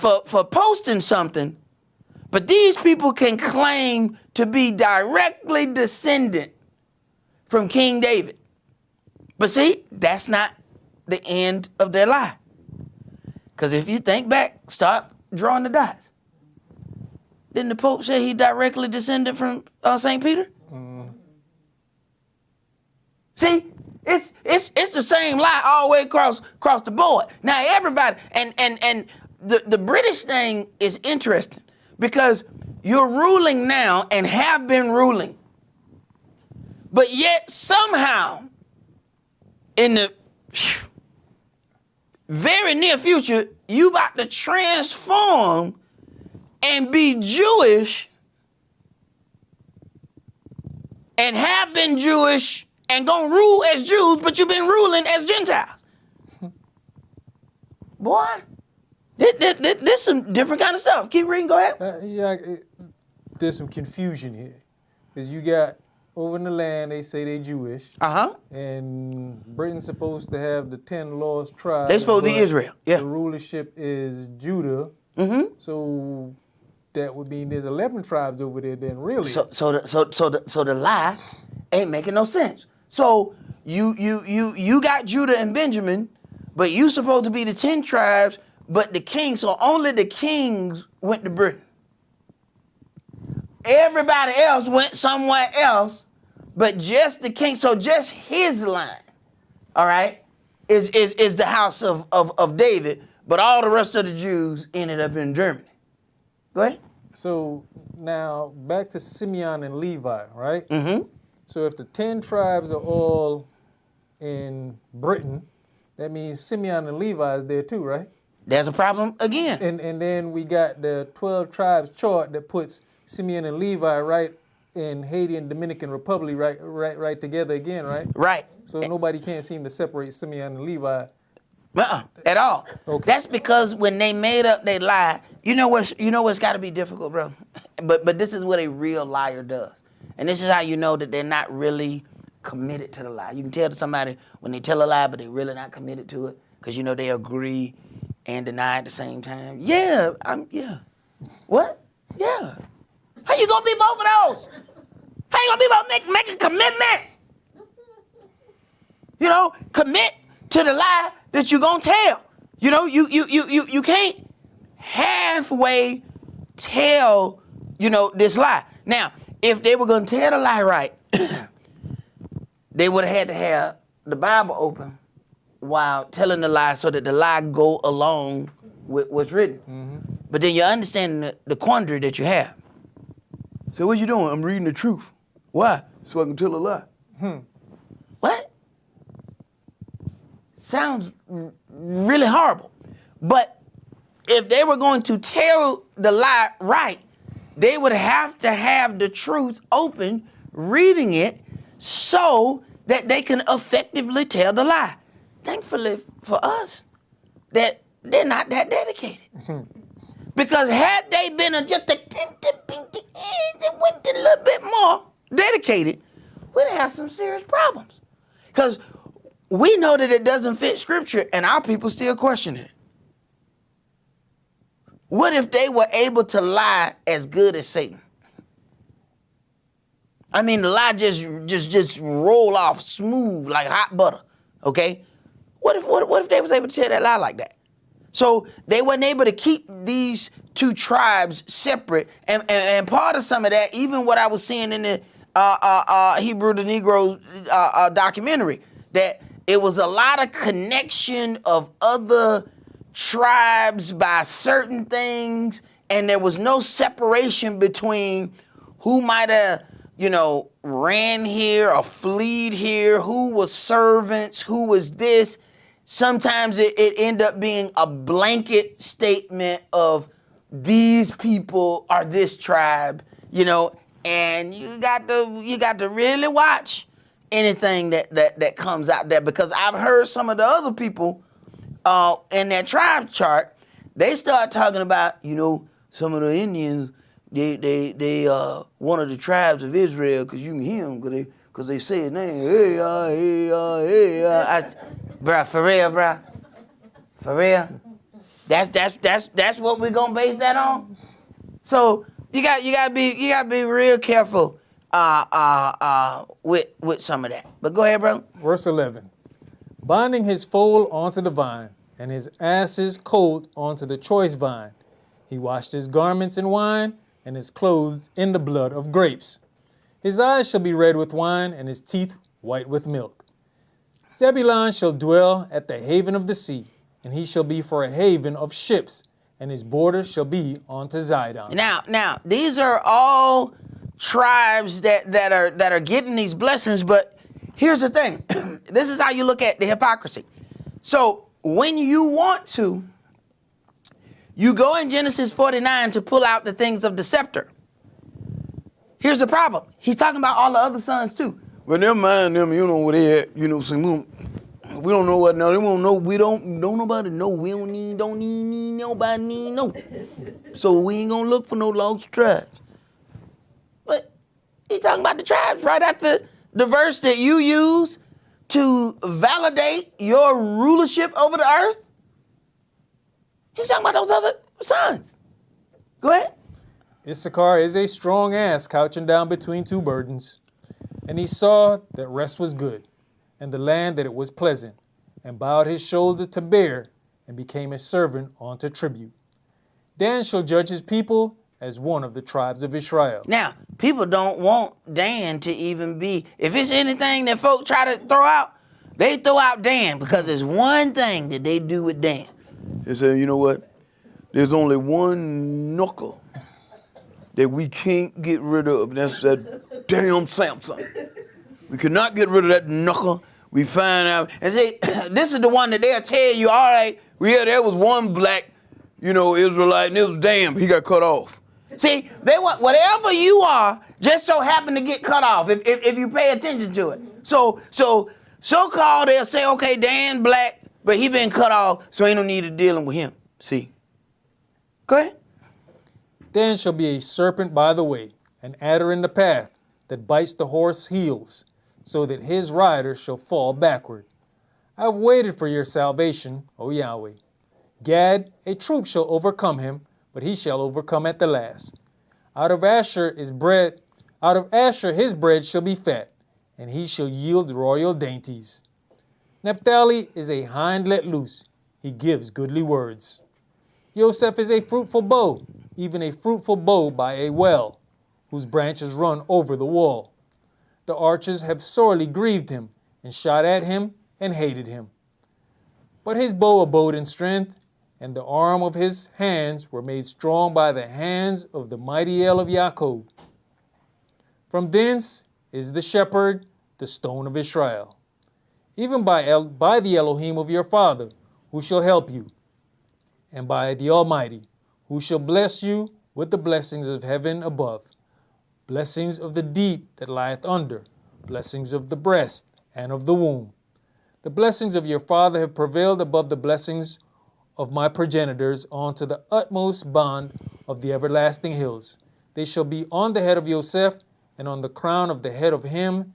posting something. But these people can claim to be directly descendant from King David. But see, that's not the end of their lie. Because if you think back, start drawing the dots. Didn't the Pope say he directly descended from St. Peter? See, it's the same lie all the way across the board. Now everybody, and the British thing is interesting because you're ruling now and have been ruling, but yet somehow in the very near future, you about to transform and be Jewish and have been Jewish and gonna rule as Jews, but you've been ruling as Gentiles. Boy, this some different kind of stuff. Keep reading, go ahead. There's some confusion here. Because you got over in the land, they say they Jewish. And Britain's supposed to have the 10 lost tribes. They supposed to be Israel, yeah. The rulership is Judah. So that would mean there's 11 tribes over there then, really. So the lie ain't making no sense. So you got Judah and Benjamin, but you supposed to be the 10 tribes, but the king, so only the kings went to Britain. Everybody else went somewhere else, but just the king, so just his line, all right, is the house of David, but all the rest of the Jews ended up in Germany. Go ahead. So now back to Simeon and Levi, right? Mm-hmm. So if the 10 tribes are all in Britain, that means Simeon and Levi is there too, right? There's a problem again. And then we got the 12 tribes chart that puts Simeon and Levi right in Haiti and Dominican Republic right together again, right? Right. So nobody can't seem to separate Simeon and Levi. At all. Okay. That's because when they made up their lie, you know what's got to be difficult, bro. But this is what a real liar does, and this is how you know that they're not really committed to the lie. You can tell to somebody when they tell a lie, but they're really not committed to it, because you know they agree and deny at the same time. Yeah, yeah. What? Yeah. How you gonna be both of those? How you gonna be both make a commitment? You know, commit to the lie that you're gonna tell. You know, you can't halfway tell, this lie. Now, if they were gonna tell the lie right, they would have had to have the Bible open while telling the lie so that the lie go along with what's written. Mm-hmm. But then you understand the quandary that you have. So what you doing? I'm reading the truth. Why? So I can tell a lie. What? Sounds really horrible. But if they were going to tell the lie right, they would have to have the truth open, reading it, so that they can effectively tell the lie. Thankfully for us, that they're not that dedicated. Because had they been just a little bit more dedicated, we'd have some serious problems. Because we know that it doesn't fit Scripture, and our people still question it. What if they were able to lie as good as Satan? I mean, the lie just roll off smooth like hot butter. Okay, what if they was able to tell that lie like that? So they weren't able to keep these two tribes separate, and part of some of that, even what I was seeing in the Hebrew the Negro documentary, that it was a lot of connection of other tribes by certain things, and there was no separation between who might have, ran here or fled here, who was servants, who was this. Sometimes it ended up being a blanket statement of these people are this tribe, and you got to really watch anything that comes out there, because I've heard some of the other people in that tribe chart, they start talking about, some of the Indians, they one of the tribes of Israel, because you can hear them because they say a name. Bruh, for real, bruh. For real. That's what we're gonna base that on. So you gotta be real careful with some of that. But go ahead, bro. Verse 11. Binding his foal onto the vine, and his ass's colt onto the choice vine. He washed his garments in wine, and his clothes in the blood of grapes. His eyes shall be red with wine, and his teeth white with milk. Zebulun shall dwell at the haven of the sea, and he shall be for a haven of ships, and his border shall be unto Zidon. Now, these are all tribes that are getting these blessings, but here's the thing. This is how you look at the hypocrisy. So when you want to, you go in Genesis 49 to pull out the things of the scepter. Here's the problem. He's talking about all the other sons too. But never mind them, where they at, so we don't know what now. They won't know. We don't nobody know. We don't need nobody know. So we ain't gonna look for no lost tribes. But he's talking about the tribes right after the verse that you use to validate your rulership over the earth. He's talking about those other sons. Go ahead. Issachar is a strong ass couching down between two burdens. And he saw that rest was good, and the land that it was pleasant, and bowed his shoulder to bear, and became a servant unto tribute. Dan shall judge his people as one of the tribes of Israel. Now, people don't want Dan to even be, if it's anything that folk try to throw out, they throw out Dan, because there's one thing that they do with Dan. They say, you know what? There's only one knuckle that we can't get rid of. And that's that damn Samson. We cannot get rid of that knuckle. We find out. And see, this is the one that they'll tell you, all right, Yeah, there was one black, Israelite, and it was damn, he got cut off. see, they want whatever you are, just so happen to get cut off if you pay attention to it. So-called, they'll say, okay, Dan black, but he been cut off, so ain't no need of dealing with him. See? Go ahead. Then shall be a serpent by the way, an adder in the path, that bites the horse heels, so that his rider shall fall backward. I have waited for your salvation, O Yahweh. Gad, a troop shall overcome him, but he shall overcome at the last. Out of Asher his bread shall be fat, and he shall yield royal dainties. Naphtali is a hind let loose, he gives goodly words. Joseph is a fruitful bow, even a fruitful bow by a well, whose branches run over the wall. The archers have sorely grieved him, and shot at him, and hated him. But his bow abode in strength, and the arm of his hands were made strong by the hands of the mighty El of Jacob. From thence is the shepherd, the stone of Israel, even by the Elohim of your father, who shall help you, and by the Almighty, who shall bless you with the blessings of heaven above, blessings of the deep that lieth under, blessings of the breast and of the womb. The blessings of your father have prevailed above the blessings of my progenitors unto the utmost bond of the everlasting hills. They shall be on the head of Joseph, and on the crown of the head of him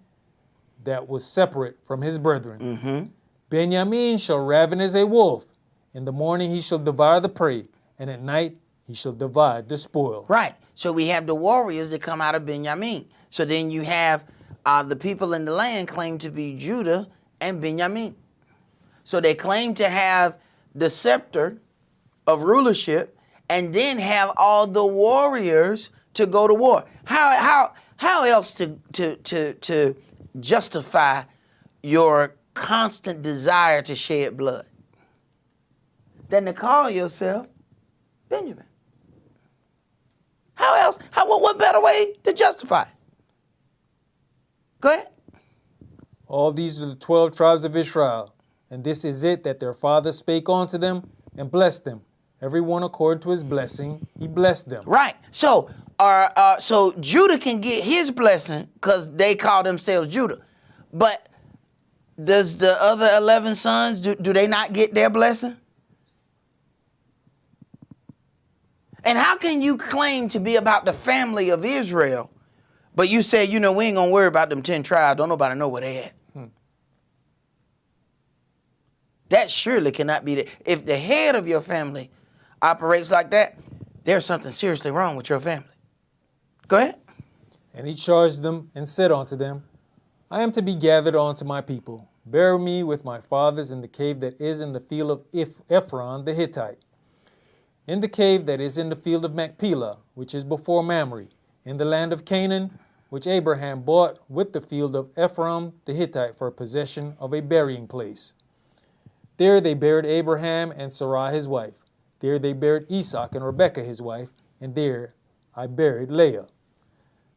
that was separate from his brethren. Benjamin shall raven as a wolf. In the morning he shall devour the prey, and at night he shall divide the spoil. Right. So we have the warriors that come out of Benjamin. So then you have the people in the land claim to be Judah and Benjamin. So they claim to have the scepter of rulership, and then have all the warriors to go to war. How else to justify your constant desire to shed blood than to call yourself Benjamin? How else? What better way to justify it? Go ahead. All these are the 12 tribes of Israel, and this is it that their father spake unto them and blessed them. Every one according to his blessing, he blessed them. Right. So Judah can get his blessing because they call themselves Judah. But does the other 11 sons, do they not get their blessing? And how can you claim to be about the family of Israel, but you say, we ain't going to worry about them 10 tribes. Don't nobody know where they at. That surely cannot be if the head of your family operates like that, there's something seriously wrong with your family. Go ahead. And he charged them and said unto them, I am to be gathered unto my people. Bury me with my fathers in the cave that is in the field of Ephron the Hittite, in the cave that is in the field of Machpelah, which is before Mamre, in the land of Canaan, which Abraham bought with the field of Ephron the Hittite for possession of a burying place. There they buried Abraham and Sarah his wife. There they buried Esaac and Rebekah his wife, and there I buried Leah.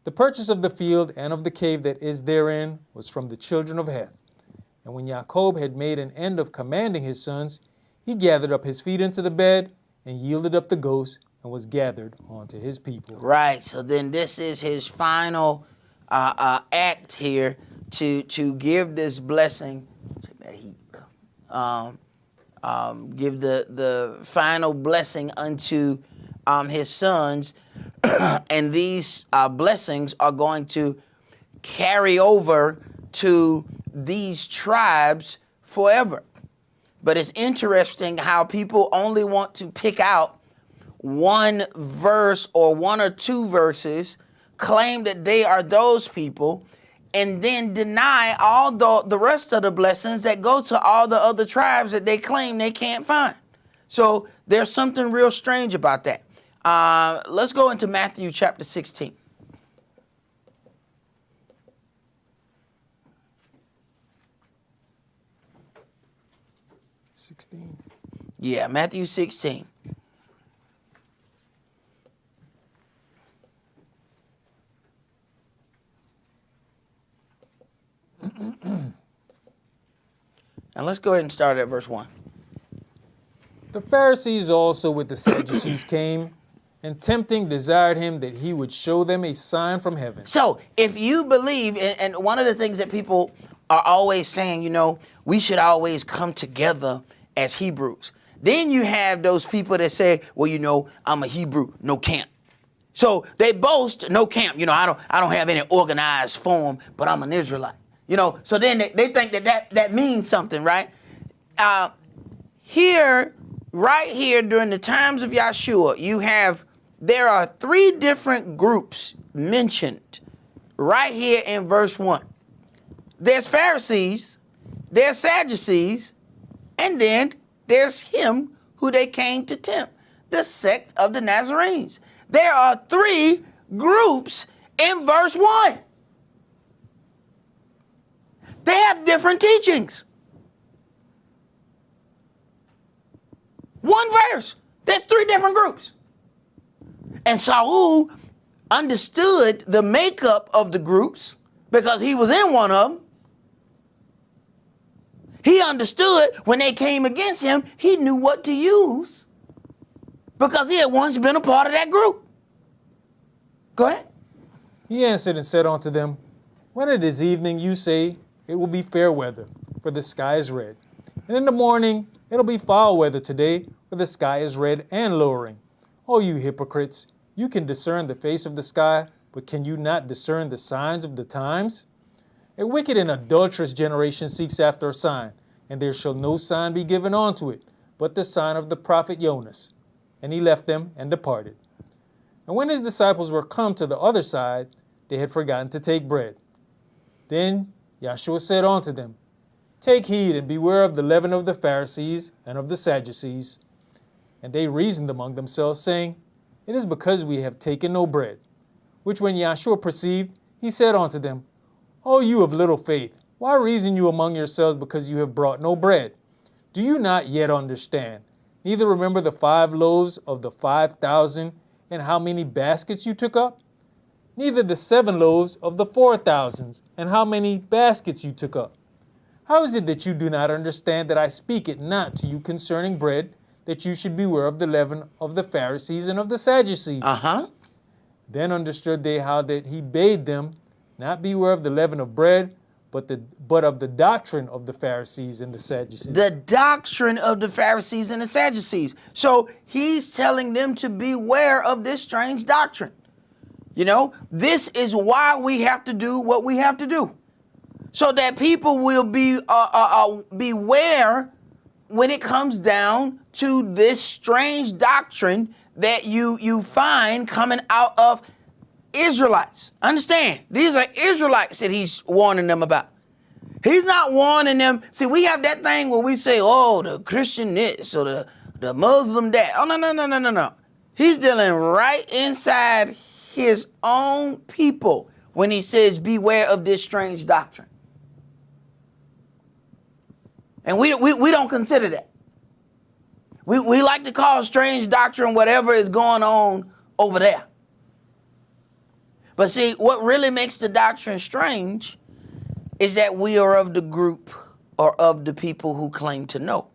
The purchase of the field and of the cave that is therein was from the children of Heth. And when Jacob had made an end of commanding his sons, he gathered up his feet into the bed and yielded up the ghost and was gathered onto his people. Right. So then this is his final act here to give this blessing. Check that heat, bro. Give the final blessing unto his sons, and these blessings are going to carry over to these tribes forever. But it's interesting how people only want to pick out one verse or one or two verses, claim that they are those people, and then deny all the rest of the blessings that go to all the other tribes that they claim they can't find. So there's something real strange about that. Let's go into Matthew chapter 16. Yeah, Matthew 16. And let's go ahead and start at verse 1. The Pharisees also with the Sadducees came, and tempting desired him that he would show them a sign from heaven. So if you believe, and one of the things that people are always saying, you know, we should always come together as Hebrews. Then you have those people that say, well, you know, I'm a Hebrew, no camp. So they boast, no camp. You know, I don't have any organized form, but I'm an Israelite. You know, so then they think that means something, right? Right here during the times of Yahshua, there are 3 different groups mentioned right here in verse 1. There's Pharisees, there's Sadducees, and then there's him who they came to tempt, the sect of the Nazarenes. There are 3 groups in verse 1. They have different teachings. One verse, there's 3 different groups. And Saul understood the makeup of the groups because he was in one of them. He understood when they came against him, he knew what to use because he had once been a part of that group. Go ahead. He answered and said unto them, when it is evening, you say, it will be fair weather, for the sky is red. And in the morning, it'll be foul weather today, for the sky is red and lowering. O you hypocrites, you can discern the face of the sky, but can you not discern the signs of the times? A wicked and adulterous generation seeks after a sign, and there shall no sign be given unto it, but the sign of the prophet Jonas. And he left them and departed. And when his disciples were come to the other side, they had forgotten to take bread. Then Yahshua said unto them, take heed and beware of the leaven of the Pharisees and of the Sadducees. And they reasoned among themselves, saying, it is because we have taken no bread. Which when Yahshua perceived, he said unto them, O you of little faith, why reason you among yourselves because you have brought no bread? Do you not yet understand? Neither remember the 5 loaves of the 5,000 and how many baskets you took up? Neither the 7 loaves of the 4,000 and how many baskets you took up? How is it that you do not understand that I speak it not to you concerning bread, that you should beware of the leaven of the Pharisees and of the Sadducees? Then understood they how that he bade them not beware of the leaven of bread, but of the doctrine of the Pharisees and the Sadducees. The doctrine of the Pharisees and the Sadducees. So he's telling them to beware of this strange doctrine. You know, this is why we have to do what we have to do. So that people will beware when it comes down to this strange doctrine that you find coming out of Israelites. Understand, these are Israelites that he's warning them about. He's not warning them. See, we have that thing where we say, oh, the Christian this or the Muslim that. Oh, no. He's dealing right inside his own people when he says, beware of this strange doctrine. And we don't consider that. We like to call strange doctrine whatever is going on over there. But see, what really makes the doctrine strange is that we are of the group or of the people who claim to know.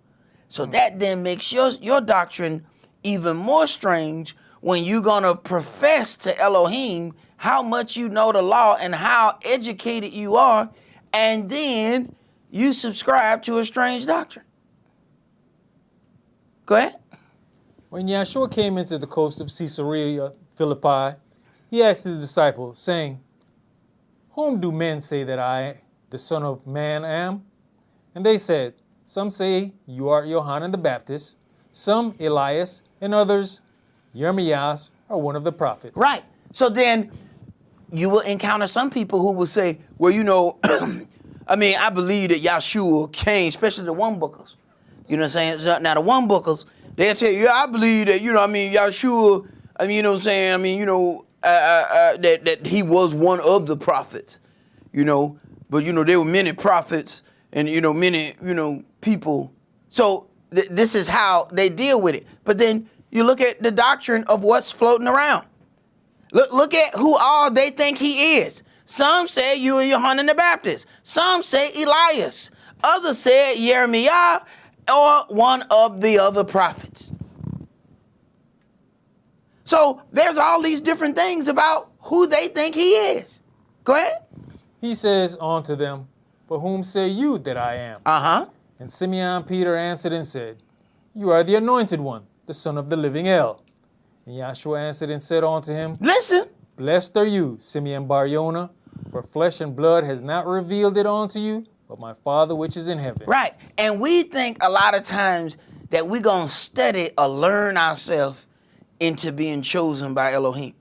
So that then makes your doctrine even more strange when you're going to profess to Elohim how much you know the law and how educated you are, and then you subscribe to a strange doctrine. Go ahead. When Yahshua came into the coast of Caesarea Philippi, he asked his disciples, saying, whom do men say that I, the Son of Man, am? And they said, some say you are Yohanan the Baptist, some Elias, and others Jeremias or one of the prophets. Right. So then you will encounter some people who will say, well, you know, I believe that Yahshua came, especially the one bookers. You know what I'm saying? Now the one bookers, they'll tell you, yeah, I believe that, Yahshua, that he was one of the prophets, but, there were many prophets and, many, people. So this is how they deal with it. But then you look at the doctrine of what's floating around. Look at who all they think he is. Some say you are Yohanan the Baptist. Some say Elias. Others said Jeremiah or one of the other prophets. So there's all these different things about who they think he is. Go ahead. He says unto them, but whom say you that I am? Uh-huh. And Simeon Peter answered and said, you are the anointed one, the son of the living El. And Yahshua answered and said unto him, Listen. blessed are you, Simeon Bar-Yonah, for flesh and blood has not revealed it unto you, but my Father which is in heaven. Right. And we think a lot of times that we're going to study or learn ourselves into being chosen by Elohim.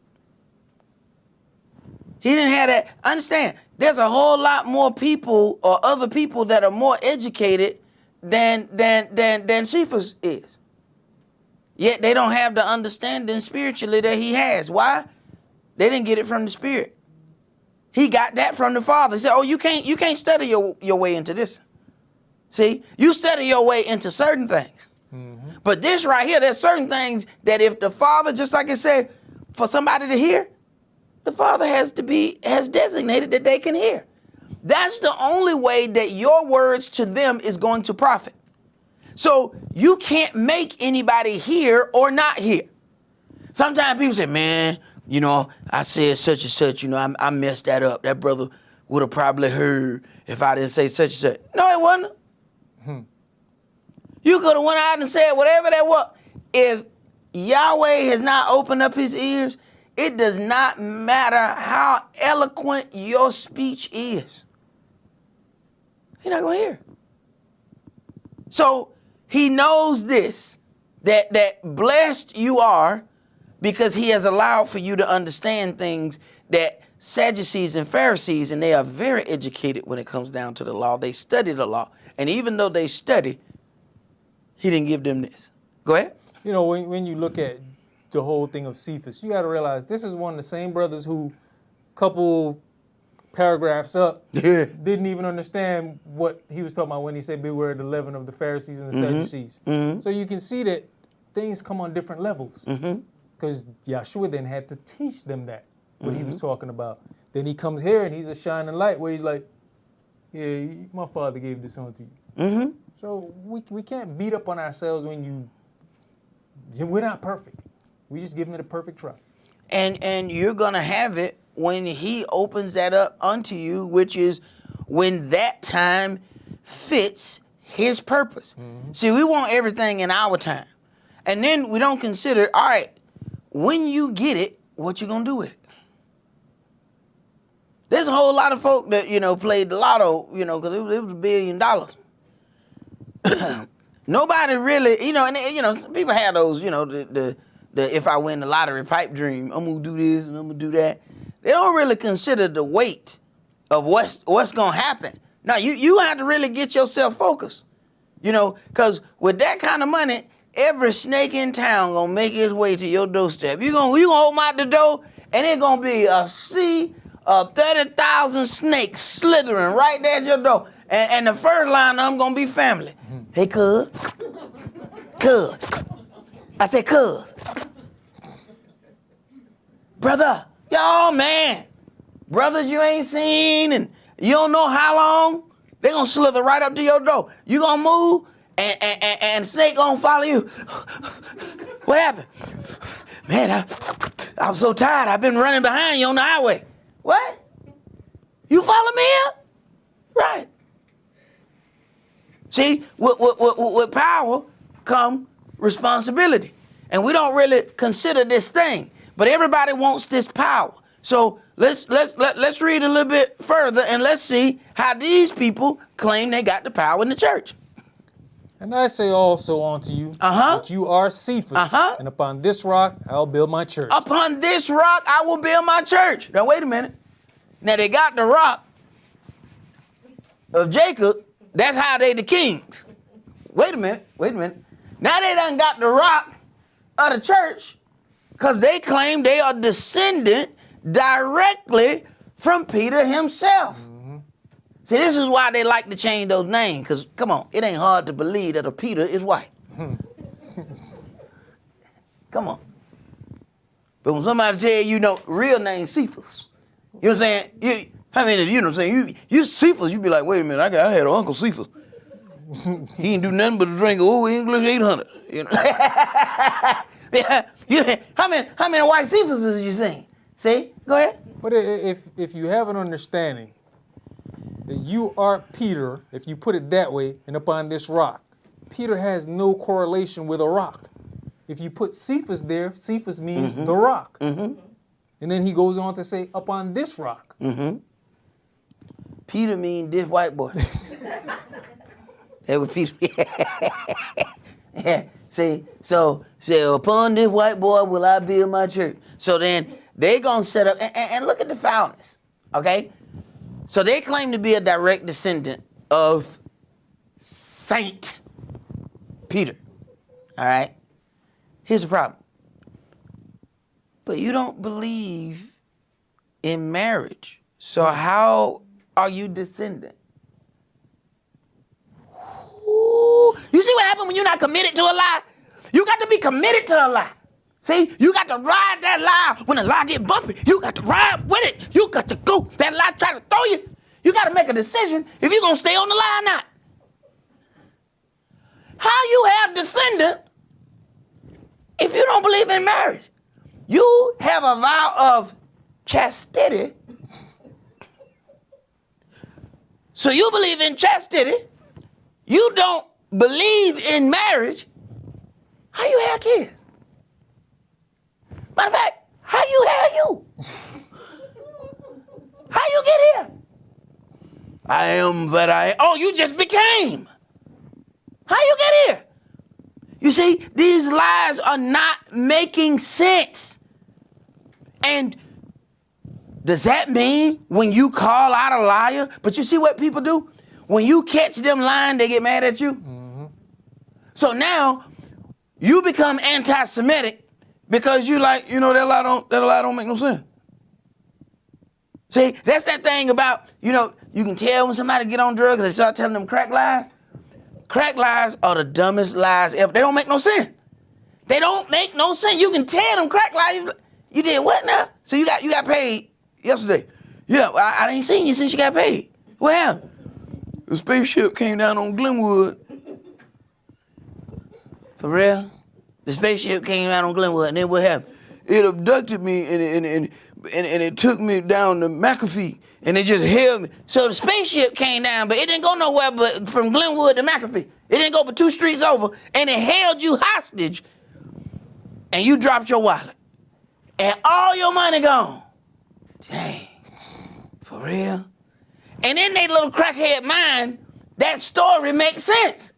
He didn't have that. Understand, there's a whole lot more people or other people that are more educated than Cephas is. Yet they don't have the understanding spiritually that he has. Why? They didn't get it from the Spirit. He got that from the Father. He said, oh, you can't study your way into this. See, you study your way into certain things. Mm-hmm. But this right here, there's certain things that if the Father, just like I said, for somebody to hear, the Father has designated that they can hear. That's the only way that your words to them is going to profit. So you can't make anybody hear or not hear. Sometimes people say, man, you know, I said such and such, you know, I messed that up. That brother would have probably heard if I didn't say such and such. No, it wasn't. You could have went out and said whatever that was. If Yahweh has not opened up his ears, it does not matter how eloquent your speech is. He's not going to hear. So he knows this, that blessed you are because he has allowed for you to understand things that Sadducees and Pharisees, and they are very educated when it comes down to the law. They study the law. And even though they study, he didn't give them this. Go ahead. You know, when you look at the whole thing of Cephas, you got to realize this is one of the same brothers who, couple paragraphs up, didn't even understand what he was talking about when he said, beware the leaven of the Pharisees and the Sadducees. Mm-hmm. So you can see that things come on different levels. Because Yahshua then had to teach them that, what he was talking about. Then he comes here and he's a shining light where he's like, yeah, my Father gave this on to you. So we can't beat up on ourselves when we're not perfect. We just giving it a perfect try. And you're going to have it when he opens that up unto you, which is when that time fits his purpose. See, we want everything in our time. And then we don't consider, all right, when you get it, what you going to do with it? There's a whole lot of folk that, you know, played the lotto, you know, because it was $1 billion. Nobody really, you know, and you know, people have those, you know, the if I win the lottery pipe dream, I'm gonna do this and I'm gonna do that. They don't really consider the weight of what's gonna happen. Now you have to really get yourself focused, you know, because with that kind of money, every snake in town gonna make its way to your doorstep. You gonna open out the door and it's gonna be a sea of 30,000 snakes slithering right there at your door. And the first line of them gonna be family. Hey, cuz. Cuz. I said, cuz. Brother. Yo, man. Brothers you ain't seen and you don't know how long, they gonna slither right up to your door. You gonna move and snake gonna follow you. What happened? Man, I'm so tired. I've been running behind you on the highway. What? You follow me here? Right. See, with power come responsibility. And we don't really consider this thing. But everybody wants this power. So let's read a little bit further and let's see how these people claim they got the power in the church. And I say also unto you that you are Cephas, and upon this rock I'll build my church. Upon this rock I will build my church. Now wait a minute. Now they got the rock of Jacob. That's how they the kings. Wait a minute. Now they done got the rock of the church because they claim they are descendant directly from Peter himself. See, this is why they like to change those names, because, come on, it ain't hard to believe that a Peter is white. Come on. But when somebody tell you, real name Cephas, you know what I'm saying? You know what I'm saying? You Cephas, you be like, wait a minute, I had an Uncle Cephas. He ain't do nothing but drink old English 800. You know? Yeah, how many white Cephas did you sing? See? Go ahead. But if you have an understanding that you are Peter, if you put it that way, and upon this rock, Peter has no correlation with a rock. If you put Cephas there, Cephas means the rock. And then he goes on to say, upon this rock. Peter mean this white boy. That was Peter. Yeah. See, so upon this white boy will I build my church. So then they gonna set up and look at the founders, okay? So they claim to be a direct descendant of Saint Peter. All right. Here's the problem. But you don't believe in marriage. So how are you descendant? Ooh. You see what happens when you're not committed to a lie? You got to be committed to a lie. See, you got to ride that lie. When the lie get bumpy, you got to ride with it. You got to go. That lie try to throw you. You got to make a decision if you're going to stay on the lie or not. How you have descendant if you don't believe in marriage? You have a vow of chastity. So you believe in chastity. You don't believe in marriage. How you have kids? Matter of fact, how you have you? How you get here? I am that I am. Oh, you just became. How you get here? You see, these lies are not making sense. And does that mean when you call out a liar? But you see what people do? When you catch them lying, they get mad at you. So now you become anti-Semitic because you like, that lie don't make no sense. See, that's that thing about, you can tell when somebody get on drugs, they start telling them crack lies. Crack lies are the dumbest lies ever. They don't make no sense. They don't make no sense. You can tell them crack lies. You did what now? So you got paid yesterday. Yeah, I ain't seen you since you got paid. What happened? The spaceship came down on Glenwood. For real? The spaceship came down on Glenwood, and then what happened? It abducted me and it took me down to McAfee, and it just held me. So the spaceship came down, but it didn't go nowhere but from Glenwood to McAfee. It didn't go but 2 streets over, and it held you hostage, and you dropped your wallet, and all your money gone. Dang, for real? And in their little crackhead mind, that story makes sense.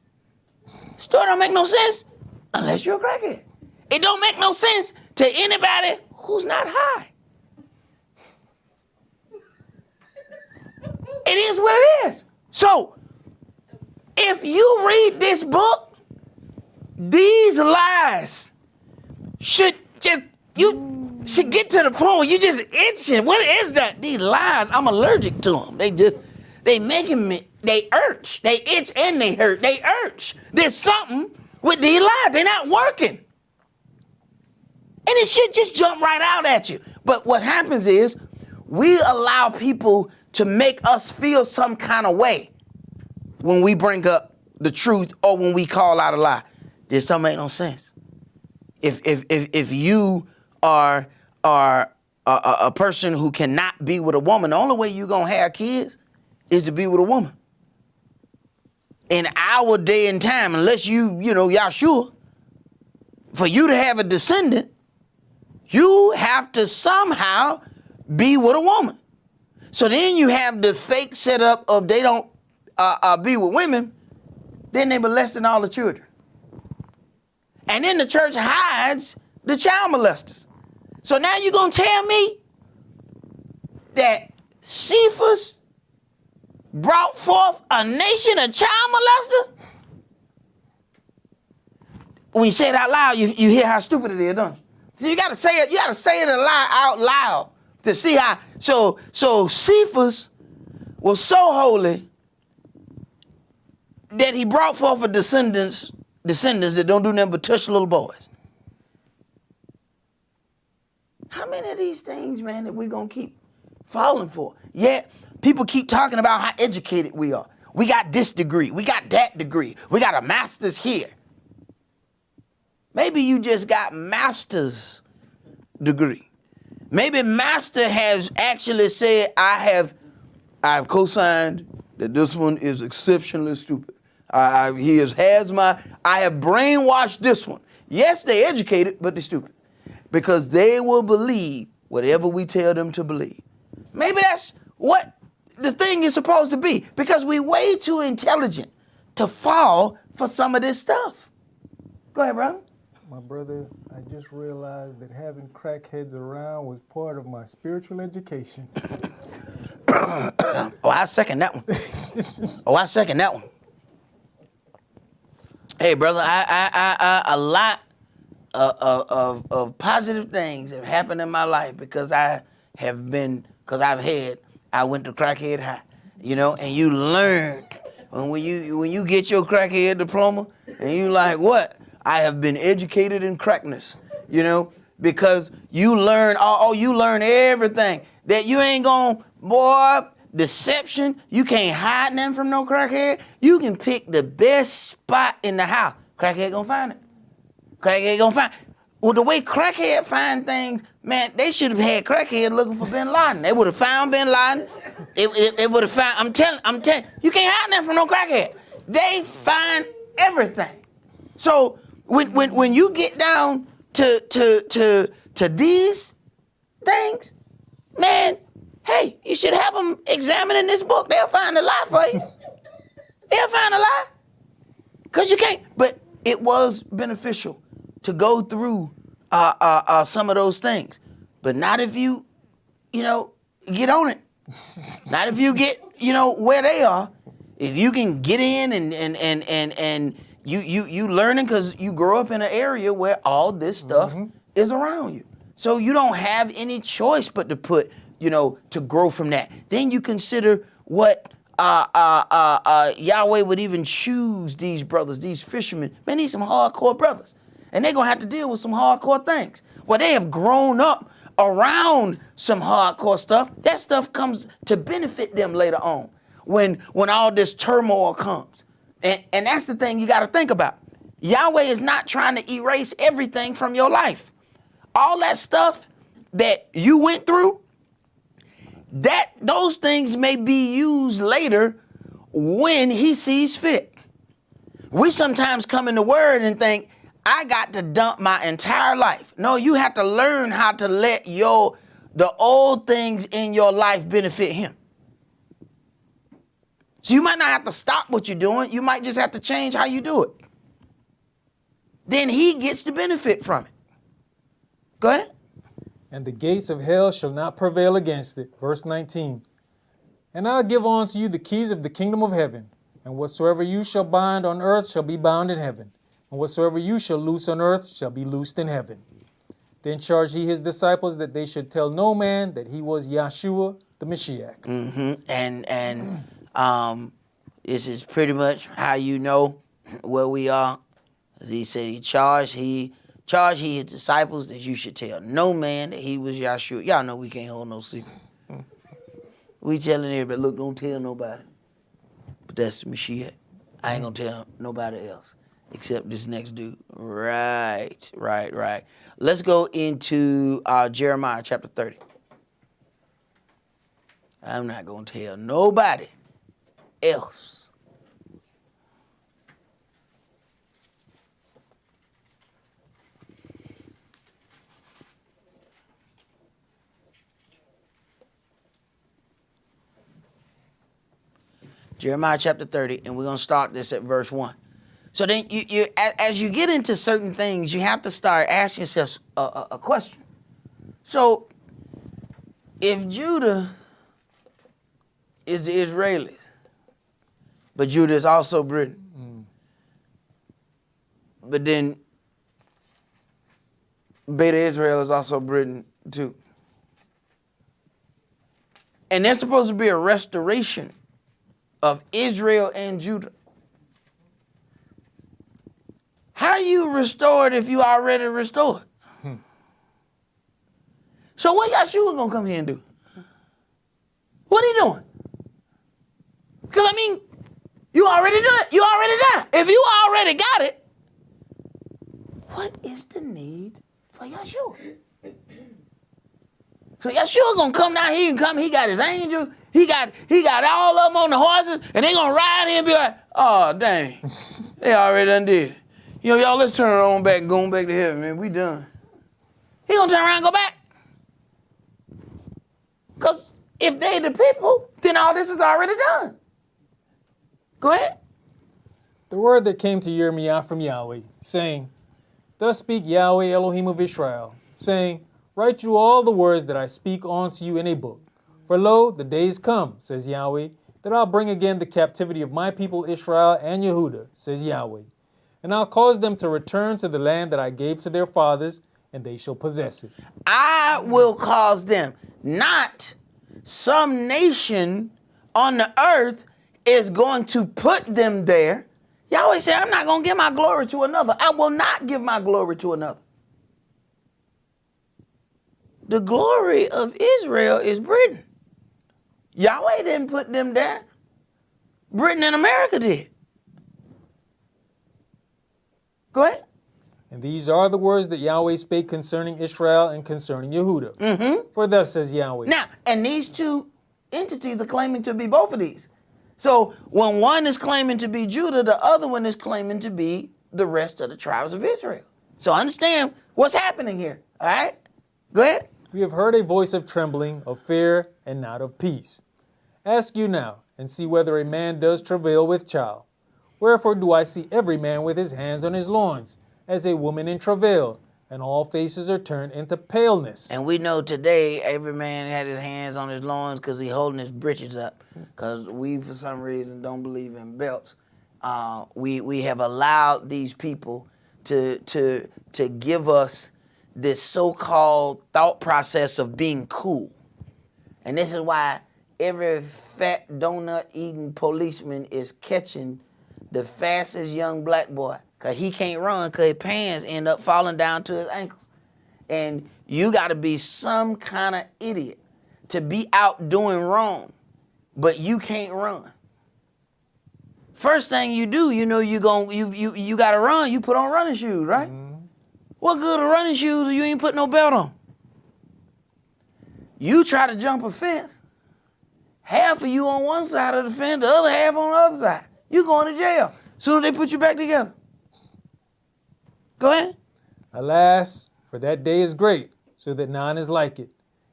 Story don't make no sense unless you're a crackhead. It don't make no sense to anybody who's not high. It is what it is. So, if you read this book, these lies should you should get to the point where you just itching. What is that? These lies, I'm allergic to them. They making me, they urge. They itch and they hurt. They urge. There's something with these lies. They're not working. And it should just jump right out at you. But what happens is we allow people to make us feel some kind of way when we bring up the truth or when we call out a lie. This don't make no sense. If you are a person who cannot be with a woman, the only way you're gonna have kids is to be with a woman. In our day and time, unless y'all sure, for you to have a descendant, you have to somehow be with a woman. So then you have the fake setup of they don't be with women, then they molesting all the children. And then the church hides the child molesters. So now you're going to tell me that Cephas brought forth a nation of child molesters? When you say it out loud, you hear how stupid it is, don't you? So you got to say it out loud to see how. So Cephas was so holy that he brought forth a descendants that don't do nothing but touch little boys. How many of these things, man, that we gonna keep falling for? Yet people keep talking about how educated we are. We got this degree. We got that degree. We got a master's here. Maybe you just got master's degree. Maybe master has actually said, I've co-signed that this one is exceptionally stupid. I have brainwashed this one. Yes, they're educated, but they're stupid. Because they will believe whatever we tell them to believe. Maybe that's what the thing is supposed to be. Because we're way too intelligent to fall for some of this stuff. Go ahead, brother. My brother, I just realized that having crackheads around was part of my spiritual education. Oh, I second that one. Hey, brother, a lot of positive things have happened in my life because I went to crackhead high, and you learn when you get your crackhead diploma and you like, what? I have been educated in crackness, because you learn, you learn everything that you ain't gonna, boy, deception, you can't hide nothing from no crackhead. You can pick the best spot in the house. Crackhead gonna find it. Well, the way crackhead find things, man, they should have had crackhead looking for Bin Laden. They would have found Bin Laden. It would have found, I'm telling, you can't hide nothing from no crackhead. They find everything. So when you get down to these things, man, hey, you should have them examining this book. They'll find a lie for you. They'll find a lie. Because you can't. But it was beneficial to go through some of those things. But not if you, get on it. Not if you get, where they are. If you can get in and you learning because you grow up in an area where all this stuff is around you. So you don't have any choice but to put, to grow from that. Then you consider what Yahweh would even choose these brothers, these fishermen. Man, these some hardcore brothers. And they're going to have to deal with some hardcore things. Well, they have grown up around some hardcore stuff. That stuff comes to benefit them later on when all this turmoil comes. And that's the thing you got to think about. Yahweh is not trying to erase everything from your life. All that stuff that you went through, those things may be used later when he sees fit. We sometimes come in the word and think, I got to dump my entire life. No, you have to learn how to let the old things in your life benefit him. So you might not have to stop what you're doing. You might just have to change how you do it. Then he gets the benefit from it. Go ahead. And the gates of hell shall not prevail against it. Verse 19. And I'll give unto you the keys of the kingdom of heaven. And whatsoever you shall bind on earth shall be bound in heaven. And whatsoever you shall loose on earth shall be loosed in heaven. Then charged he his disciples that they should tell no man that he was Yahshua the Mashiach. And this is pretty much how you know where we are. As he said, he charged his disciples that you should tell no man that he was Yahshua. Y'all know we can't hold no secret. We telling everybody, look, don't tell nobody. But that's the Mashiach. I ain't gonna tell nobody else except this next dude. Right. Let's go into Jeremiah chapter 30. I'm not gonna tell nobody else. Jeremiah chapter 30, and we're going to start this at verse 1. So then, you as you get into certain things, you have to start asking yourself a question. So, if Judah is the Israelis, but Judah is also Britain, but then Beta Israel is also Britain too. And there's supposed to be a restoration of Israel and Judah. How you restored if you already restored? So what Yahshua gonna come here and do? What he doing? Because You already do it. You already done. If you already got it, what is the need for Yeshua? So Yeshua gonna come down here and come. He got his angels. He got all of them on the horses, and they gonna ride in and be like, oh dang, they already done did it. Y'all, let's turn it on back and go back to heaven, man. We done. He gonna turn around and go back. Because if they the people, then all this is already done. Go ahead. The word that came to Yirmiah from Yahweh, saying, Thus speak Yahweh Elohim of Israel, saying, Write you all the words that I speak unto you in a book. For lo, the days come, says Yahweh, that I'll bring again the captivity of my people Israel and Yehudah, says Yahweh. And I'll cause them to return to the land that I gave to their fathers, and they shall possess it. I will cause them, not some nation on the earth is going to put them there. Yahweh said, I'm not going to give my glory to another. I will not give my glory to another. The glory of Israel is Britain. Yahweh didn't put them there. Britain and America did. Go ahead. And these are the words that Yahweh spake concerning Israel and concerning Yehudah. Mm-hmm. For thus says Yahweh. Now, and these two entities are claiming to be both of these. So when one is claiming to be Judah, the other one is claiming to be the rest of the tribes of Israel. So understand what's happening here. All right? Go ahead. We have heard a voice of trembling, of fear, and not of peace. Ask you now, and see whether a man does travail with child. Wherefore do I see every man with his hands on his loins, as a woman in travail, and all faces are turned into paleness. And we know today every man had his hands on his loins because he's holding his britches up. Because we, for some reason, don't believe in belts. We have allowed these people to give us this so-called thought process of being cool. And this is why every fat donut-eating policeman is catching the fastest young black boy. Because he can't run because his pants end up falling down to his ankles. And you got to be some kind of idiot to be out doing wrong, but you can't run. First thing you do, you got to run, you put on running shoes, right? Mm-hmm. What good are running shoes if you ain't put no belt on? You try to jump a fence, half of you on one side of the fence, the other half on the other side. You going to jail. Soon as they put you back together. Go ahead. Alas, for that day is great, so that none is like it.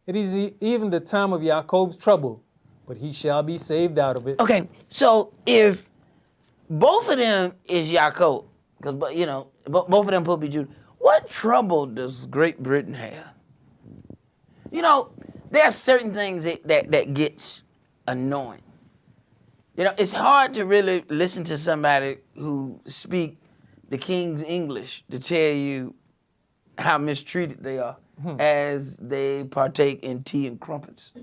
It is even the time of Jacob's trouble, but he shall be saved out of it. Okay, so if both of them is Jacob, because both of them supposed to be Judah, what trouble does Great Britain have? There are certain things that gets annoying. It's hard to really listen to somebody who speak the King's English to tell you how mistreated they are as they partake in tea and crumpets.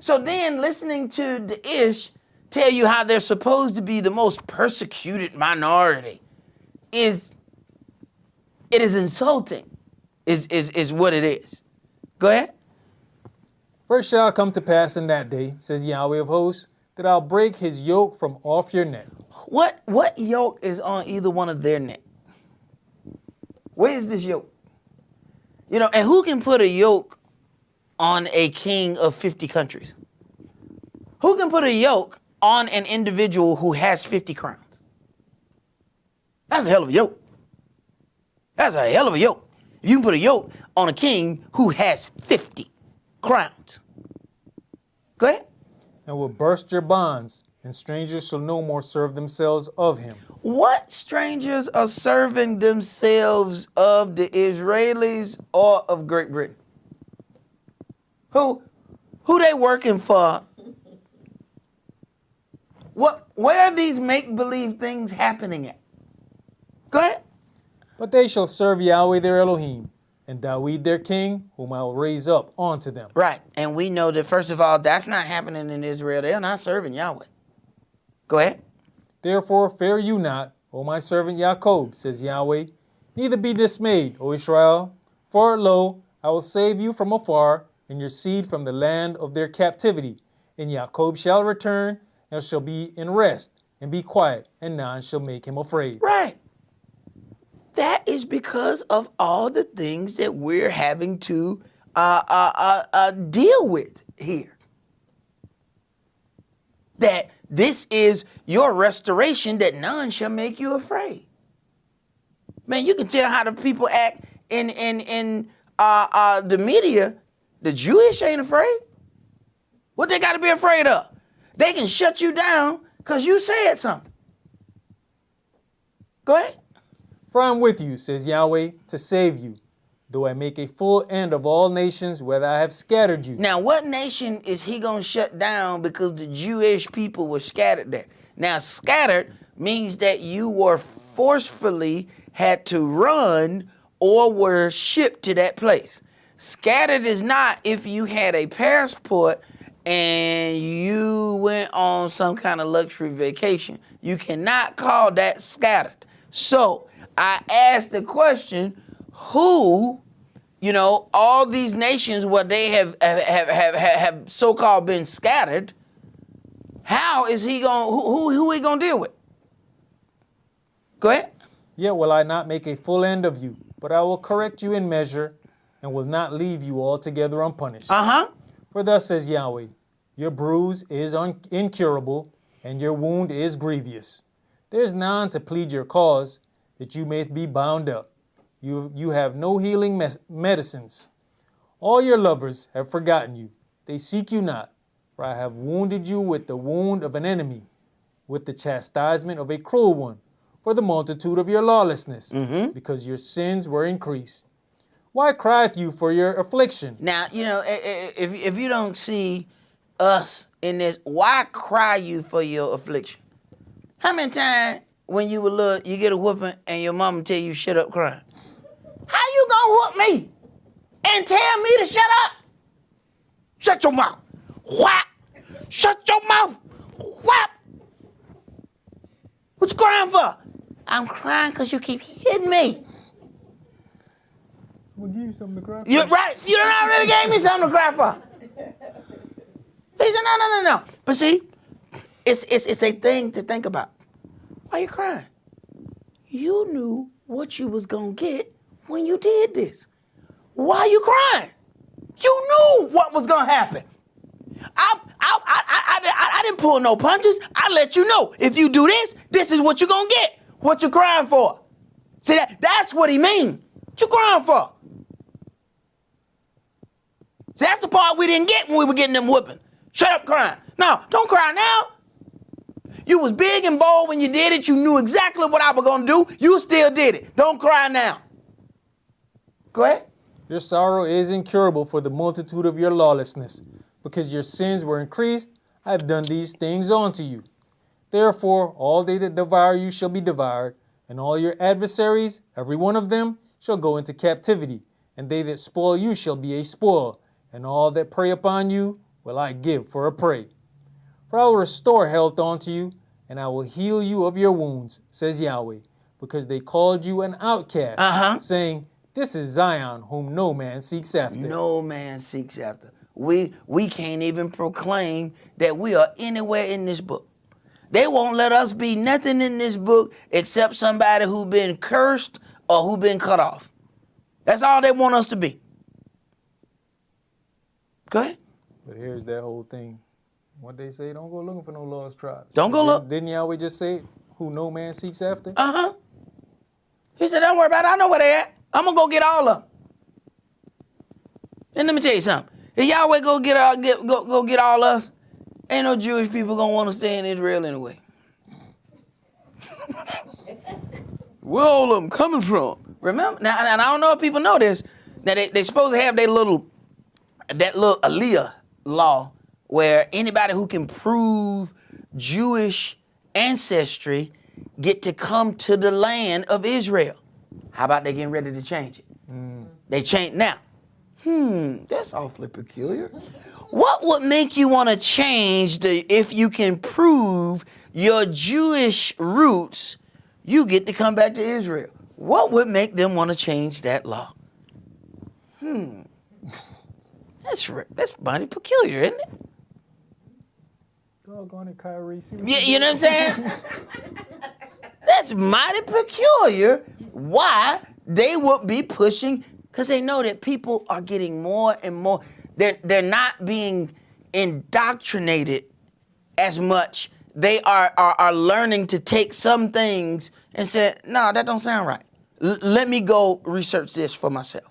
So then listening to the Ish tell you how they're supposed to be the most persecuted minority is insulting, is what it is. Go ahead. For it shall come to pass in that day, says Yahweh of hosts, that I'll break his yoke from off your neck. What yoke is on either one of their neck? Where is this yoke? And who can put a yoke on a king of 50 countries? Who can put a yoke on an individual who has 50 crowns? That's a hell of a yoke. That's a hell of a yoke. If you can put a yoke on a king who has 50 crowns. Go ahead. And will burst your bonds, and strangers shall no more serve themselves of him. What strangers are serving themselves of the Israelis or of Great Britain? Who they working for? Where are these make-believe things happening at? Go ahead. But they shall serve Yahweh their Elohim, and Dawid their king, whom I will raise up unto them. Right, and we know that first of all, that's not happening in Israel. They're not serving Yahweh. Go ahead. Therefore fear you not, O my servant Jacob, says Yahweh, neither be dismayed, O Israel, for lo, I will save you from afar, and your seed from the land of their captivity. And Jacob shall return, and shall be in rest, and be quiet, and none shall make him afraid. Right. That is because of all the things that we're having to deal with here. That this is your restoration, that none shall make you afraid. Man, you can tell how the people act in the media. The Jewish ain't afraid. What they got to be afraid of? They can shut you down because you said something. Go ahead. For I am with you, says Yahweh, to save you, though I make a full end of all nations, whether I have scattered you. Now, what nation is he going to shut down because the Jewish people were scattered there? Now, scattered means that you were forcefully had to run or were shipped to that place. Scattered is not if you had a passport and you went on some kind of luxury vacation. You cannot call that scattered. So I asked the question, who, all these nations where they have so-called been scattered, how is he going, who he going to deal with? Go ahead. Yet will I not make a full end of you, but I will correct you in measure, and will not leave you altogether unpunished. For thus says Yahweh, your bruise is incurable, and your wound is grievous. There is none to plead your cause, that you may be bound up. You have no healing medicines. All your lovers have forgotten you. They seek you not, for I have wounded you with the wound of an enemy, with the chastisement of a cruel one, for the multitude of your lawlessness, because your sins were increased. Why crieth you for your affliction? Now, if you don't see us in this, why cry you for your affliction? How many times when you were little, you get a whooping and your mama tell you shut up crying? How you gonna whoop me and tell me to shut up? Shut your mouth. Whap. Shut your mouth. Whap. What you crying for? I'm crying because you keep hitting me. I'm going to give you something to cry for. You're right. You done already gave me something to cry for. He said, no. But see, it's a thing to think about. Why you crying? You knew what you was going to get when you did this. Why you crying? You knew what was going to happen. I didn't pull no punches. I let you know. If you do this, this is what you're going to get. What you crying for? See, that's what he mean. What you crying for? See, that's the part we didn't get when we were getting them whooping. Shut up crying. No, don't cry now. You was big and bold when you did it. You knew exactly what I was going to do. You still did it. Don't cry now. Go ahead. Your sorrow is incurable for the multitude of your lawlessness. Because your sins were increased, I have done these things unto you. Therefore, all they that devour you shall be devoured, and all your adversaries, every one of them, shall go into captivity, and they that spoil you shall be a spoil, and all that prey upon you will I give for a prey. For I will restore health unto you, and I will heal you of your wounds, says Yahweh, because they called you an outcast, saying, this is Zion, whom no man seeks after. No man seeks after. We can't even proclaim that we are anywhere in this book. They won't let us be nothing in this book except somebody who been cursed or who been cut off. That's all they want us to be. Go ahead. But here's that whole thing. What they say, don't go looking for no lost tribes. Don't go look. Didn't Yahweh just say, who no man seeks after? He said, don't worry about it. I know where they at. I'm going to go get all of them. And let me tell you something. If Yahweh go get all us, ain't no Jewish people going to want to stay in Israel anyway. Where all of them coming from? Remember? Now, and I don't know if people know this, that they supposed to have that little Aliyah law where anybody who can prove Jewish ancestry get to come to the land of Israel. How about they getting ready to change it? They change now. That's awfully peculiar. What would make you want to change if you can prove your Jewish roots, you get to come back to Israel? What would make them want to change that law? That's mighty peculiar, isn't it? Doggone it, Kyrie. See what You know what I'm saying? That's mighty peculiar why they would be pushing, because they know that people are getting more and more. They're not being indoctrinated as much. They are learning to take some things and say, no, that don't sound right. Let me go research this for myself.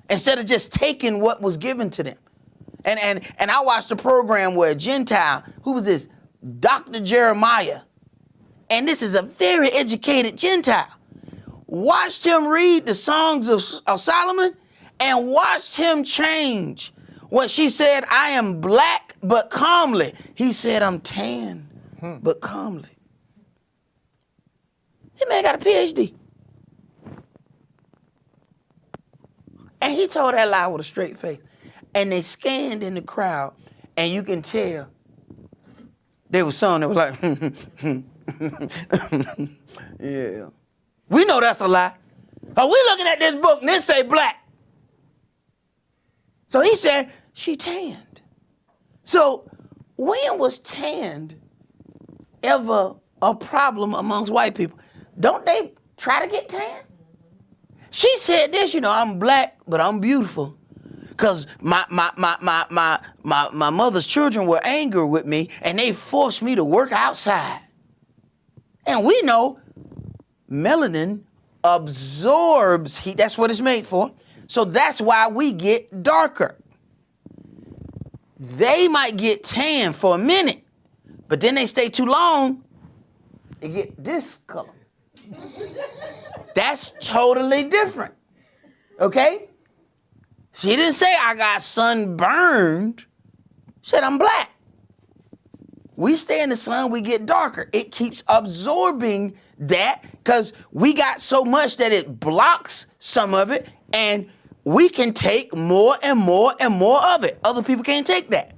Instead of just taking what was given to them. And I watched a program where a Gentile, who was this? Dr. Jeremiah. And this is a very educated Gentile. Watched him read the Songs of Solomon and watched him change. When she said, I am black but calmly, he said, I'm tan but calmly. That man got a PhD. And he told that lie with a straight face. And they scanned in the crowd, and you can tell there was some that was like, yeah. We know that's a lie. But we looking at this book, and it say black. So he said, she tanned. So when was tanned ever a problem amongst white people? Don't they try to get tan? She said this, I'm black, but I'm beautiful. Because my mother's children were angry with me, and they forced me to work outside. And we know melanin absorbs heat. That's what it's made for. So that's why we get darker. They might get tan for a minute, but then they stay too long, they get this color. That's totally different. Okay? She didn't say I got sunburned. She said I'm black. We stay in the sun, we get darker. It keeps absorbing that because we got so much that it blocks some of it, and we can take more and more and more of it. Other people can't take that.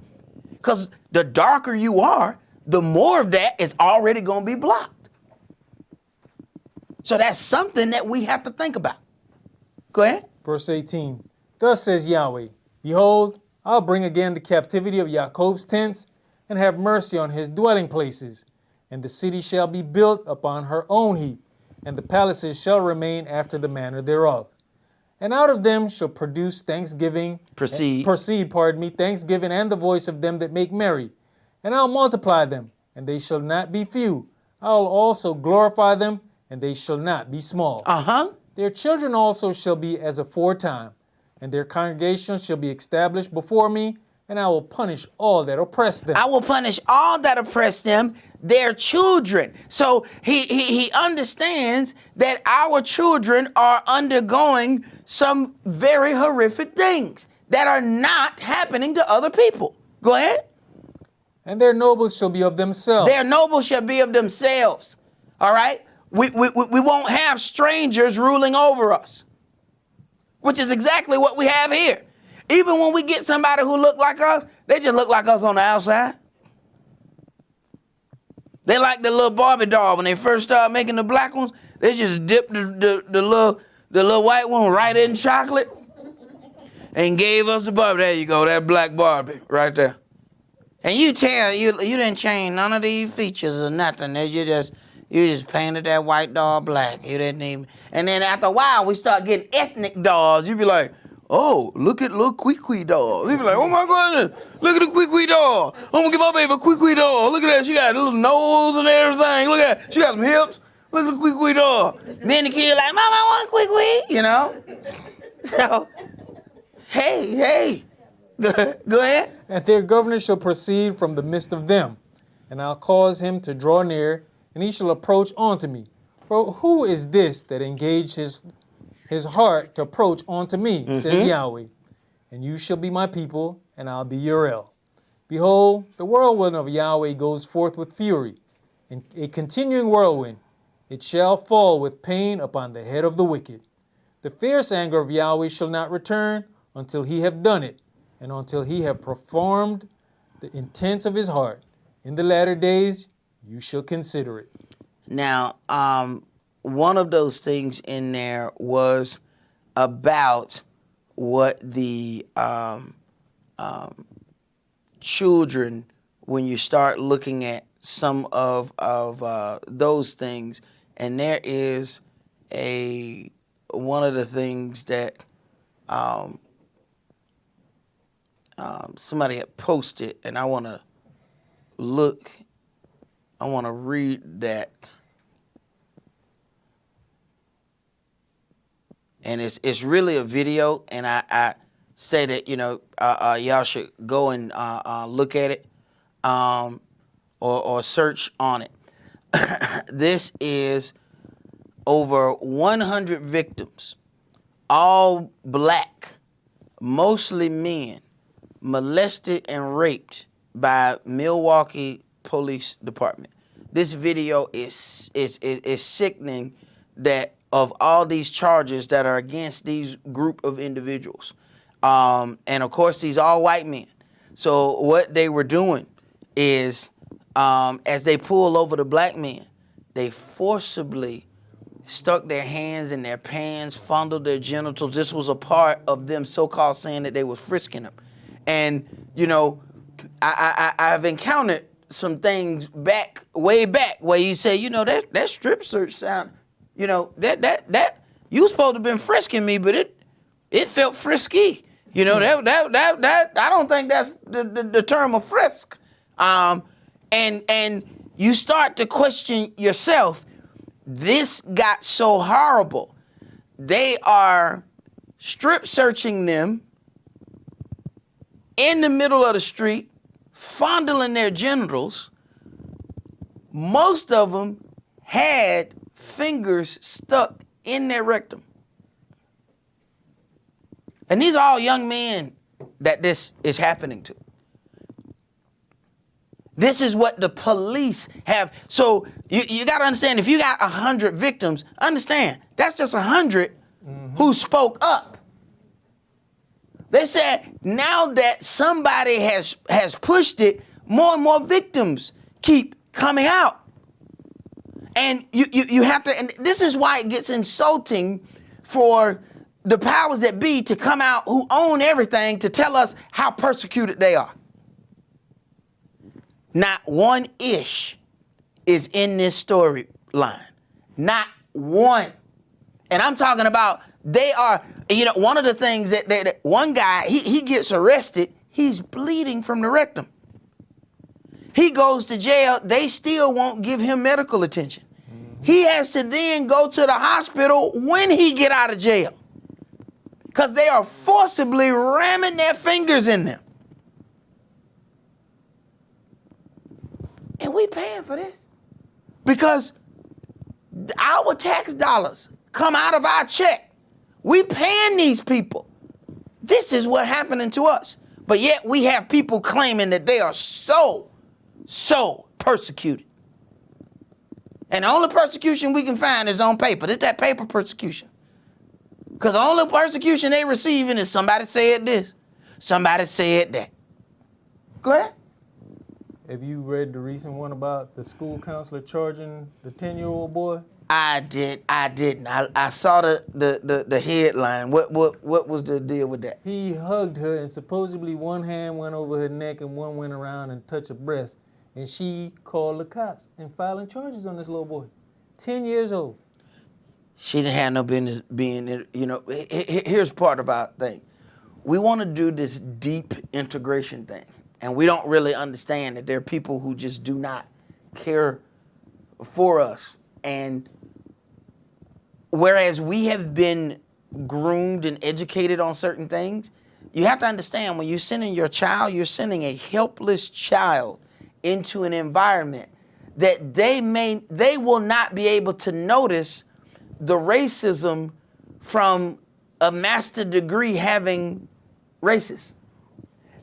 Because the darker you are, the more of that is already going to be blocked. So that's something that we have to think about. Go ahead. Verse 18. Thus says Yahweh, Behold, I'll bring again the captivity of Jacob's tents, and have mercy on his dwelling places. And the city shall be built upon her own heap, and the palaces shall remain after the manner thereof. And out of them shall produce thanksgiving, proceed, thanksgiving and the voice of them that make merry. And I'll multiply them, and they shall not be few. I'll also glorify them, and they shall not be small. Their children also shall be as aforetime, and their congregation shall be established before me, and I will punish all that oppress them. I will punish all that oppress them, their children. So he understands that our children are undergoing some very horrific things that are not happening to other people. Go ahead. And their nobles shall be of themselves. Their nobles shall be of themselves. All right? We won't have strangers ruling over us, which is exactly what we have here. Even when we get somebody who look like us, they just look like us on the outside. They like the little Barbie doll. When they first started making the black ones, they just dipped the little white one right in chocolate and gave us the Barbie. There you go, that black Barbie right there. And you tell you didn't change none of these features or nothing. You just painted that white doll black. You didn't even. And then after a while, we start getting ethnic dolls. You be like, oh, look at little Kwee doll. They be like, oh my goodness, look at the Kwee doll. I'm gonna give my baby a Kwee doll. Look at that, she got a little nose and everything. Look at that, she got some hips. Look at the Kwee doll. Then the kid like, Mom, I want Kwee. So, hey, go ahead. And their governor shall proceed from the midst of them, and I'll cause him to draw near, and he shall approach unto me. For who is this that engaged his heart to approach unto me, says Yahweh. And you shall be my people, and I'll be your El. Behold, the whirlwind of Yahweh goes forth with fury, and a continuing whirlwind. It shall fall with pain upon the head of the wicked. The fierce anger of Yahweh shall not return until he have done it, and until he have performed the intents of his heart. In the latter days you shall consider it. Now, one of those things in there was about what the children when you start looking at some of those things. And there is one of the things that somebody had posted, and I want to read that. And it's really a video, and I say that, y'all should go and look at it or search on it. This is over 100 victims, all black, mostly men, molested and raped by Milwaukee Police Department. This video is sickening, that of all these charges that are against these group of individuals. And of course, these all white men. So what they were doing is, as they pulled over the black men, they forcibly stuck their hands in their pants, fondled their genitals. This was a part of them so-called saying that they were frisking them. And, I've encountered some things way back, where you say, that strip search sound, that you was supposed to have been frisking me, but it felt frisky. That I don't think that's the term of frisk. And you start to question yourself. This got so horrible. They are strip searching them in the middle of the street, fondling their genitals. Most of them had fingers stuck in their rectum. And these are all young men that this is happening to. This is what the police have. So you got to understand, if you got 100 victims, understand, that's just 100 who spoke up. They said now that somebody has pushed it, more and more victims keep coming out. And you have to, and this is why it gets insulting for the powers that be to come out who own everything to tell us how persecuted they are. Not one ish is in this storyline. Not one. And I'm talking about, they are, one of the things that one guy, he gets arrested, he's bleeding from the rectum. He goes to jail, they still won't give him medical attention. He has to then go to the hospital when he get out of jail, because they are forcibly ramming their fingers in them. And we paying for this because our tax dollars come out of our check. We paying these people. This is what happening to us. But yet we have people claiming that they are so persecuted. And the only persecution we can find is on paper. It's that paper persecution. Because the only persecution they receiving is somebody said this, somebody said that. Go ahead. Have you read the recent one about the school counselor charging the 10-year-old boy? I didn't. I saw the headline. What was the deal with that? He hugged her, and supposedly one hand went over her neck and one went around and touched her breast. And she called the cops and filing charges on this little boy. 10 years old. She didn't have no business being, here's part of our thing. We want to do this deep integration thing. And we don't really understand that there are people who just do not care for us. And whereas we have been groomed and educated on certain things, you have to understand, when you're sending your child, you're sending a helpless child into an environment that they will not be able to notice the racism from a master's degree having racists.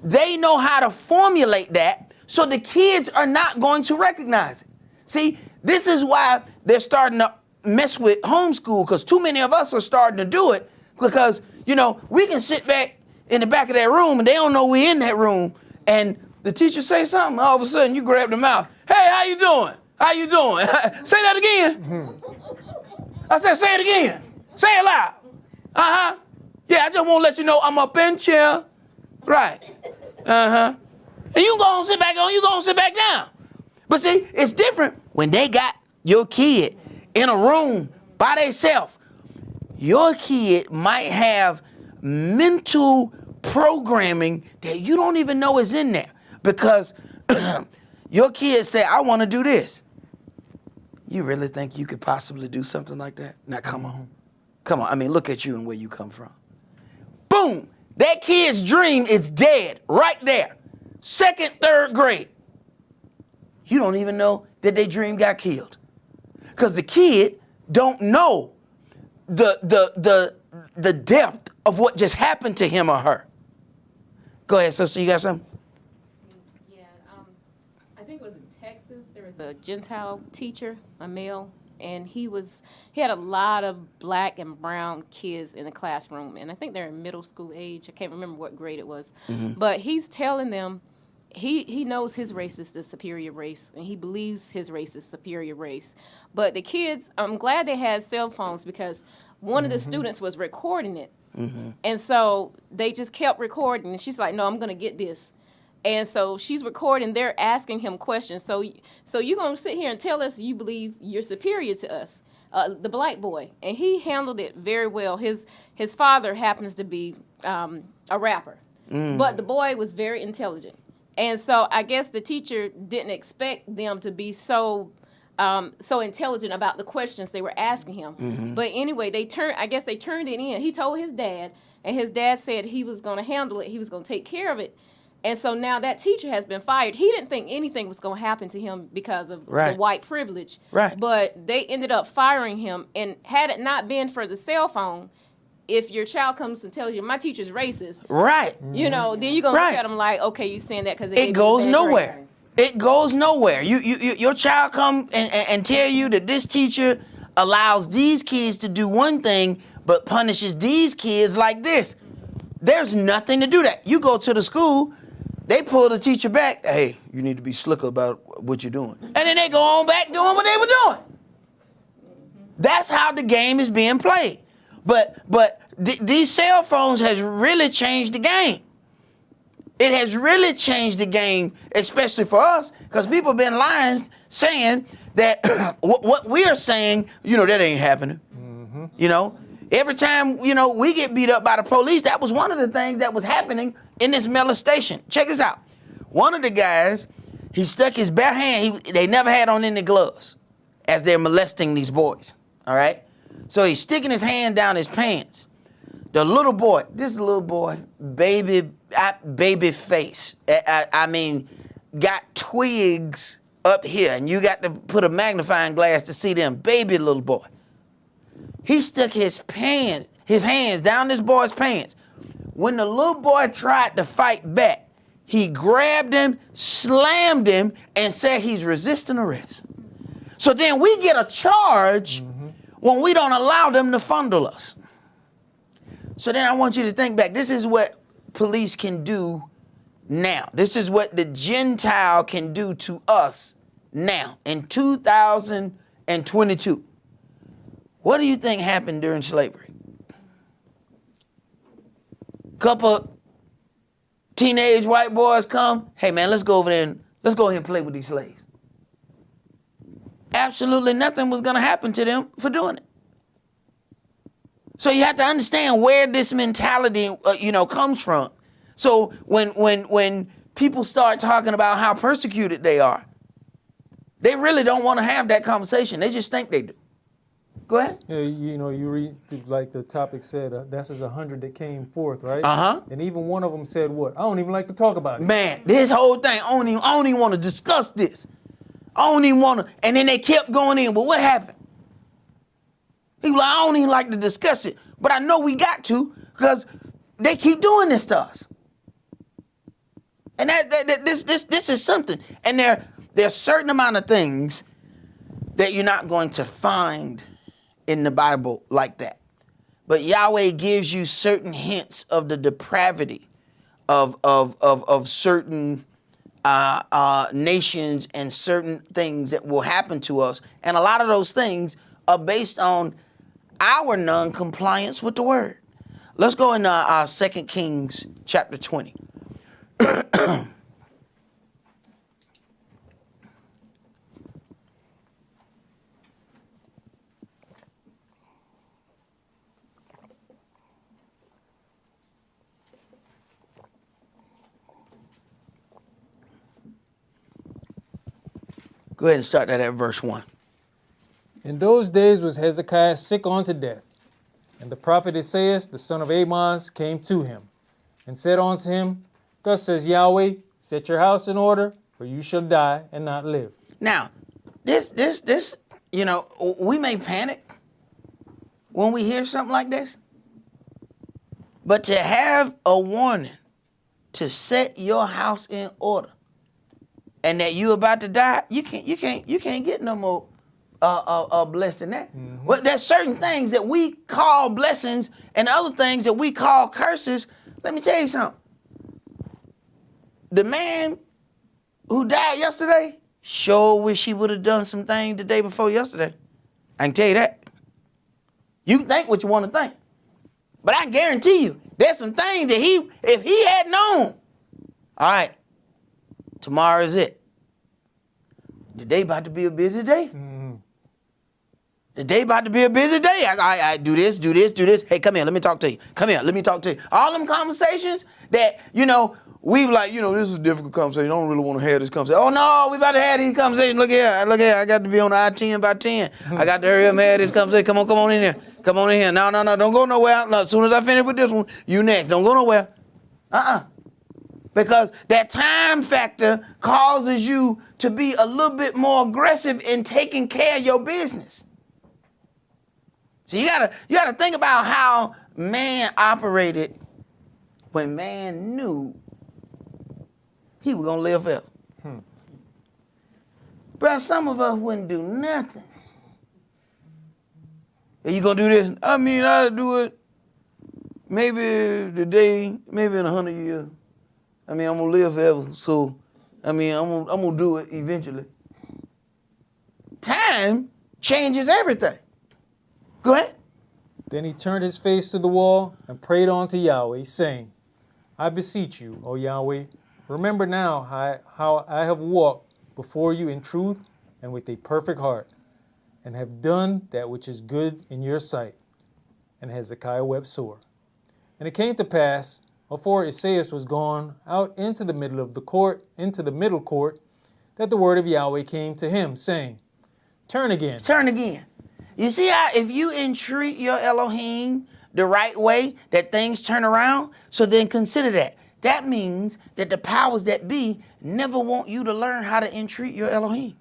They know how to formulate that, so the kids are not going to recognize it. See, this is why they're starting to mess with homeschool, because too many of us are starting to do it, because, we can sit back in the back of that room and they don't know we're in that room, and the teacher say something, all of a sudden you grab the mouth. Hey, how you doing? How you doing? Say that again. I said, say it again. Say it loud. Yeah, I just want to let you know I'm up in chair. Right. And And you gonna sit back on, you gonna sit back down. But see, it's different when they got your kid in a room by themselves. Your kid might have mental programming that you don't even know is in there because your kid said, I want to do this. You really think you could possibly do something like that? Now, come on. Come on. I mean, look at you and where you come from. Boom. That kid's dream is dead right there. Second, third grade. You don't even know that their dream got killed. Because the kid don't know the depth of what just happened to him or her. Go ahead, sister. You got something? Yeah, I think it was in Texas. There was a Gentile teacher, a male, and he had a lot of black and brown kids in the classroom, and I think they're in middle school age. I can't remember what grade it was, but he's telling them he knows his race is the superior race, and he believes his race is superior race. But the kids, I'm glad they had cell phones because one of the students was recording it. And so they just kept recording, and she's like, no, I'm going to get this. And so she's recording, they're asking him questions. So you're going to sit here and tell us you believe you're superior to us, the black boy. And he handled it very well. His father happens to be a rapper, but the boy was very intelligent. And so I guess the teacher didn't expect them to be so intelligent about the questions they were asking him. But anyway, they turned it in. He told his dad, and his dad said he was going to handle it. He was going to take care of it. And so now that teacher has been fired. He didn't think anything was going to happen to him because of the white privilege. Right. But they ended up firing him. And had it not been for the cell phone, if your child comes and tells you, my teacher's racist, right? You know, then you're going to look at them like, okay, you saying that because it goes nowhere. It goes nowhere. Your child come and tell you that this teacher allows these kids to do one thing, but punishes these kids like this. There's nothing to do that. You go to the school, they pull the teacher back. Hey, you need to be slicker about what you're doing. And then they go on back doing what they were doing. That's how the game is being played. But these cell phones has really changed the game. It has really changed the game, especially for us, because people have been lying, saying that what we are saying, that ain't happening. Every time, we get beat up by the police, that was one of the things that was happening in this molestation. Check this out. One of the guys, he stuck his bare hand, they never had on any gloves as they're molesting these boys, all right? So he's sticking his hand down his pants. The little boy, baby face. I mean, got twigs up here, and you got to put a magnifying glass to see them. Baby little boy. He stuck his hands down this boy's pants. When the little boy tried to fight back, he grabbed him, slammed him, and said he's resisting arrest. So then we get a charge when we don't allow them to fondle us. So then I want you to think back. This is what police can do now. This is what the Gentile can do to us now in 2022. What do you think happened during slavery? Couple teenage white boys come. Hey man, let's go over there and let's go ahead and play with these slaves. Absolutely nothing was going to happen to them for doing it. So you have to understand where this mentality, comes from. So when people start talking about how persecuted they are, they really don't want to have that conversation. They just think they do. Go ahead. Yeah, you read, like the topic said, that's as 100 that came forth, right? And even one of them said what? I don't even like to talk about it. Man, this whole thing, I don't even want to discuss this. I don't even want to. And then they kept going in. Well, what happened? He was like, I don't even like to discuss it, but I know we got to because they keep doing this to us. And this is something. And there's certain amount of things that you're not going to find in the Bible like that. But Yahweh gives you certain hints of the depravity of certain nations and certain things that will happen to us. And a lot of those things are based on our non-compliance with the word. Let's go in 2 Kings chapter 20. Go ahead and start that at verse 1. In those days was Hezekiah sick unto death. And the prophet Esaias, the son of Amoz, came to him, and said unto him, Thus says Yahweh, set your house in order, for you shall die and not live. Now, this, you know, we may panic when we hear something like this, but to have a warning to set your house in order and that you about to die, you can't get no more blessed than that. Well, there's certain things that we call blessings and other things that we call curses. Let me tell you something. The man who died yesterday sure wish he would have done some things the day before yesterday. I can tell you that. You can think what you want to think. But I guarantee you, there's some things that if he had known, all right, tomorrow is it. The day about to be a busy day. The day about to be a busy day. I do this. Hey, come here, let me talk to you. Come here, let me talk to you. All them conversations that, you know, we've like, you know, this is a difficult conversation. I don't really want to have this conversation. Oh, no, we about to have these conversations. Look here. I got to be on the I-10 by 10. I got to hurry up and have this conversation. Come on in here. Come on in here. No, don't go nowhere. No, as soon as I finish with this one, you next. Don't go nowhere. Because that time factor causes you to be a little bit more aggressive in taking care of your business. So you gotta think about how man operated when man knew he was gonna live forever. Bro, some of us wouldn't do nothing. Are you gonna do this? I mean, I'll do it maybe today, maybe in 100 years. I mean, I'm gonna live forever, so I mean, I'm gonna do it eventually. Time changes everything. Go ahead. Then he turned his face to the wall and prayed unto Yahweh, saying, I beseech you, O Yahweh, remember now how I have walked before you in truth and with a perfect heart, and have done that which is good in your sight. And Hezekiah wept sore. And it came to pass, before Esaias was gone out into the middle of the court, into the middle court, that the word of Yahweh came to him, saying, Turn again. Turn again. You see how if you entreat your Elohim the right way, that things turn around? So then consider that. That means that the powers that be never want you to learn how to entreat your Elohim.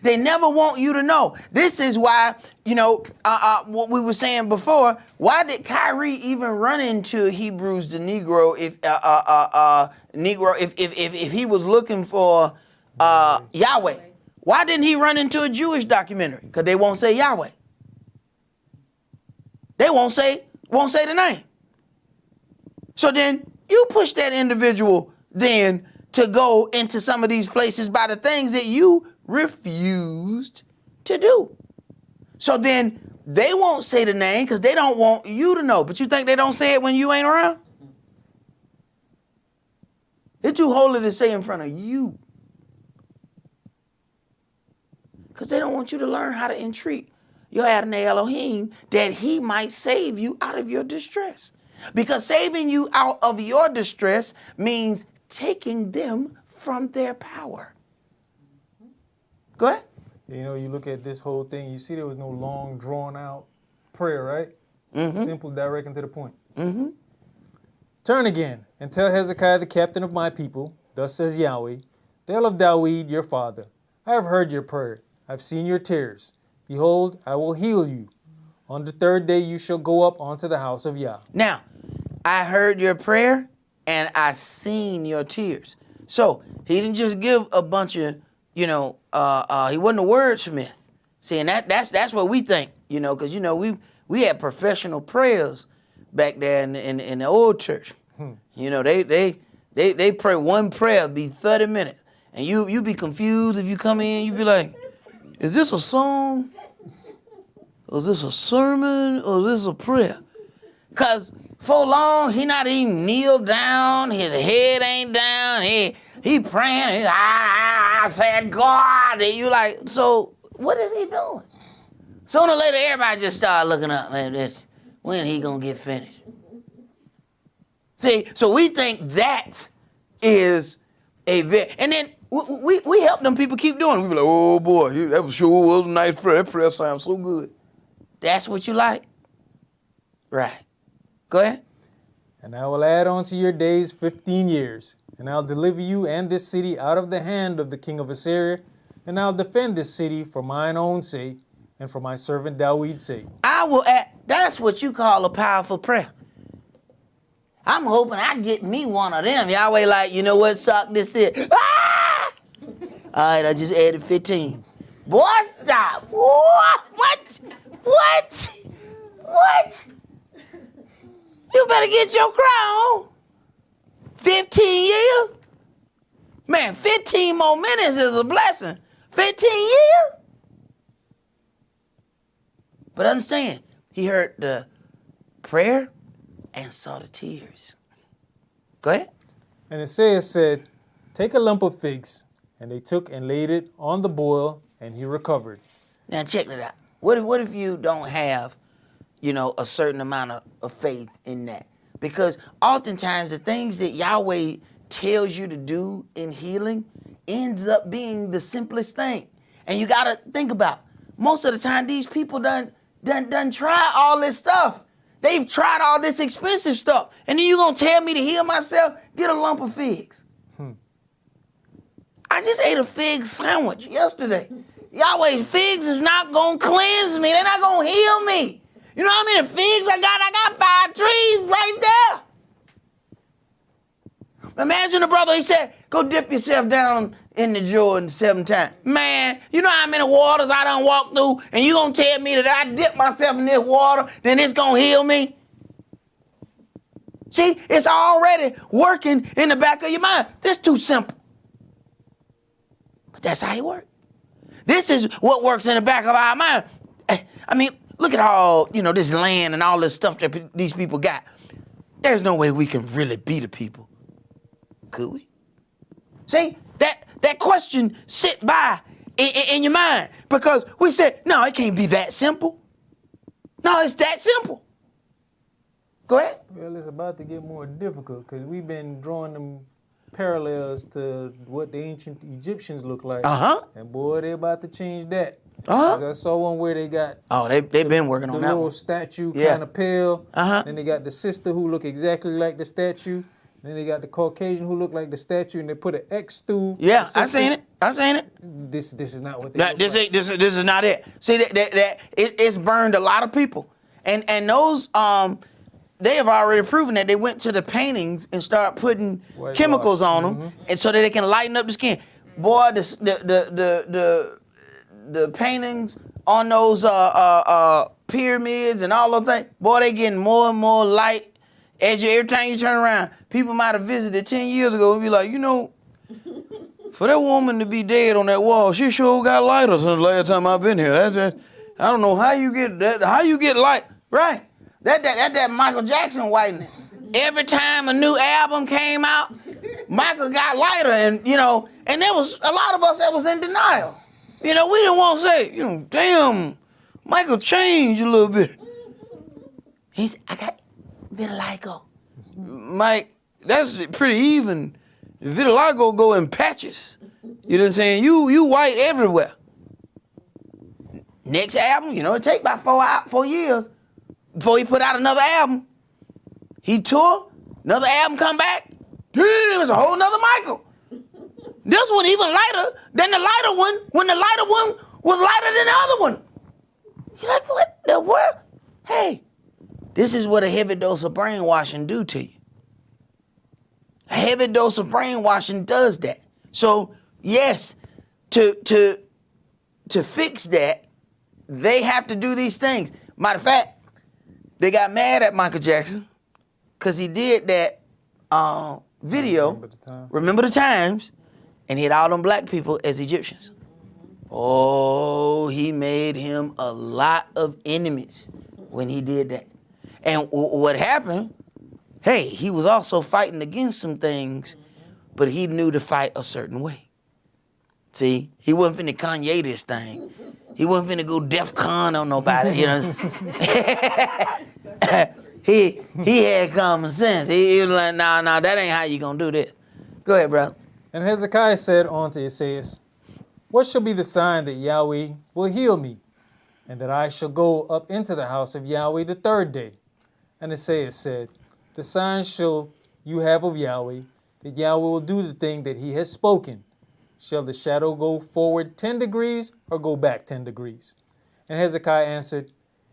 They never want you to know. This is why, you know, what we were saying before, why did Kyrie even run into Hebrews the Negro if he was looking for Yahweh? Why didn't he run into a Jewish documentary? Because they won't say Yahweh. They won't say the name. So then you push that individual then to go into some of these places by the things that you refused to do. So then they won't say the name because they don't want you to know. But you think they don't say it when you ain't around? They're too holy to say in front of you. Because they don't want you to learn how to entreat your Adonai Elohim that he might save you out of your distress. Because saving you out of your distress means taking them from their power. Go ahead. You know, you look at this whole thing, you see there was no long, drawn-out prayer, right? Simple, direct, and to the point. Turn again, and tell Hezekiah, the captain of my people, thus says Yahweh, the El of Dawid, your father, I have heard your prayer. I've seen your tears. Behold, I will heal you. On the third day you shall go up onto the house of Yah. Now, I heard your prayer, and I seen your tears. So, he didn't just give a bunch of, you know, he wasn't a wordsmith. See, and that's what we think, you know, because, you know, we had professional prayers back there in the old church. You know, they pray one prayer, be 30 minutes. And you be confused if you come in, you be like, is this a song? Or is this a sermon? Or is this a prayer? Because for long, he not even kneel down. His head ain't down. He praying. I said, God. And you like, so what is he doing? Sooner or later, everybody just start looking up. Man, when he going to get finished? See, so we think that is and then we help them people keep doing it. We be like, oh boy, that sure was a nice prayer. That prayer sounds so good. That's what you like? Right. Go ahead. And I will add on to your days 15 years, and I'll deliver you and this city out of the hand of the king of Assyria, and I'll defend this city for mine own sake and for my servant David's sake. I will add, that's what you call a powerful prayer. I'm hoping I get me one of them. Yahweh like, you know what, suck this is. Ah! All right, I just added 15. Boy, stop. What? You better get your crown. 15 years? Man, 15 more minutes is a blessing. 15 years? But understand, he heard the prayer and saw the tears. Go ahead. And Isaiah said, take a lump of figs. And they took and laid it on the boil, and he recovered. Now check it out. What if you don't have, a certain amount of faith in that? Because oftentimes the things that Yahweh tells you to do in healing ends up being the simplest thing. And you gotta think about, most of the time these people done try all this stuff. They've tried all this expensive stuff. And then you gonna tell me to heal myself? Get a lump of figs. I just ate a fig sandwich yesterday. Yahweh's figs is not gonna cleanse me. They're not gonna heal me. You know how many figs I got? I got 5 trees right there. Imagine the brother, he said, go dip yourself down in the Jordan 7 times. Man, you know how many waters I done walked through, and you gonna tell me that I dip myself in this water, then it's gonna heal me? See, it's already working in the back of your mind. This too simple. But that's how it works. This is what works in the back of our mind. I mean, look at all, this land and all this stuff that these people got. There's no way we can really be the people. Could we? See, that question sit by in your mind because we said, no, it can't be that simple. No, it's that simple. Go ahead. Well, it's about to get more difficult because we've been drawing them parallels to what the ancient Egyptians look like. And boy, they're about to change that. 'Cause I saw one where they got they've been working on the that little one. statue kind of pale. Then they got the sister who look exactly like the statue. Then they got the Caucasian who look like the statue, and they put an X through. Yeah, I seen it. This is not what they No, look this like. ain't this is not it. See it's burned a lot of people, and those they have already proven that they went to the paintings and start putting chemicals on them, and so that they can lighten up the skin. Boy, the paintings on those pyramids and all those things, boy, they getting more and more light. Every time you turn around, people might have visited 10 years ago and be like, for that woman to be dead on that wall, she sure got lighter since the last time I've been here. I don't know how you get that. How you get light? Right. That Michael Jackson whitening. Every time a new album came out, Michael got lighter, and and there was a lot of us that was in denial. We didn't want to say, damn, Michael changed a little bit. I got vitiligo. Mike, that's pretty even. Vitiligo go in patches. You know what I'm saying? You white everywhere. Next album, it take about 4 years before he put out another album. He tour, another album come back. Damn, it's a whole nother Michael. This one even lighter than the lighter one when the lighter one was lighter than the other one. You're like, what the world? Hey, this is what a heavy dose of brainwashing do to you. A heavy dose of brainwashing does that. So, yes, to fix that, they have to do these things. Matter of fact, they got mad at Michael Jackson because he did that video, Remember the Times, and he had all them black people as Egyptians. Oh, he made him a lot of enemies when he did that. And what happened, hey, he was also fighting against some things, but he knew to fight a certain way. See, he wasn't finna Kanye this thing. He wasn't finna go DEFCON on nobody, He had common sense. He was like, nah, that ain't how you gonna do this. Go ahead, bro. And Hezekiah said unto Esaias, what shall be the sign that Yahweh will heal me, and that I shall go up into the house of Yahweh the third day? And Esaias said, the sign shall you have of Yahweh, that Yahweh will do the thing that he has spoken. Shall the shadow go forward 10 degrees or go back 10 degrees? And Hezekiah answered,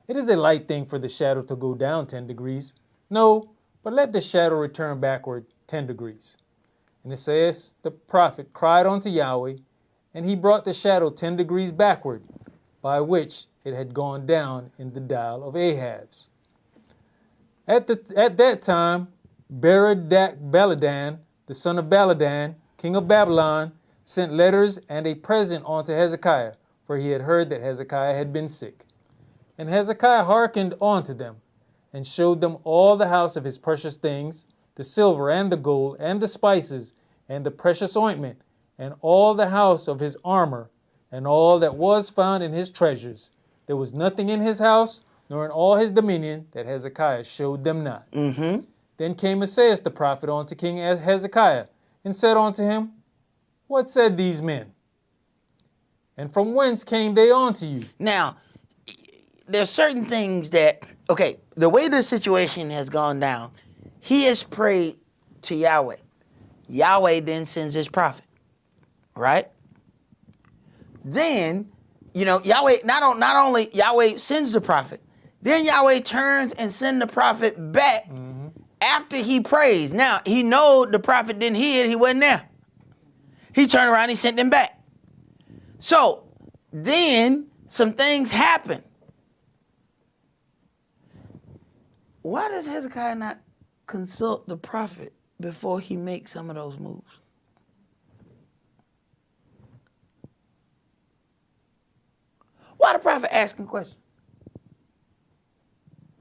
it is a light thing for the shadow to go down 10 degrees. No, but let the shadow return backward 10 degrees. And Esaias the prophet cried unto Yahweh, and he brought the shadow 10 degrees backward, by which it had gone down in the dial of Ahaz. At that time, Baladan, the son of Baladan, king of Babylon, sent letters and a present unto Hezekiah, for he had heard that Hezekiah had been sick. And Hezekiah hearkened unto them, and showed them all the house of his precious things, the silver and the gold, and the spices, and the precious ointment, and all the house of his armor, and all that was found in his treasures. There was nothing in his house, nor in all his dominion, that Hezekiah showed them not. Mm-hmm. Then came Esaias the prophet unto King Hezekiah, and said unto him, what said these men? And from whence came they unto you? Now, there's certain things that, okay, the way this situation has gone down, he has prayed to Yahweh. Yahweh then sends his prophet, right? Then, Yahweh, not only Yahweh sends the prophet, then Yahweh turns and sends the prophet back after he prays. Now, he know the prophet didn't hear it, he wasn't there. He turned around, he sent them back. So, then some things happen. Why does Hezekiah not consult the prophet before he makes some of those moves? Why the prophet asking questions?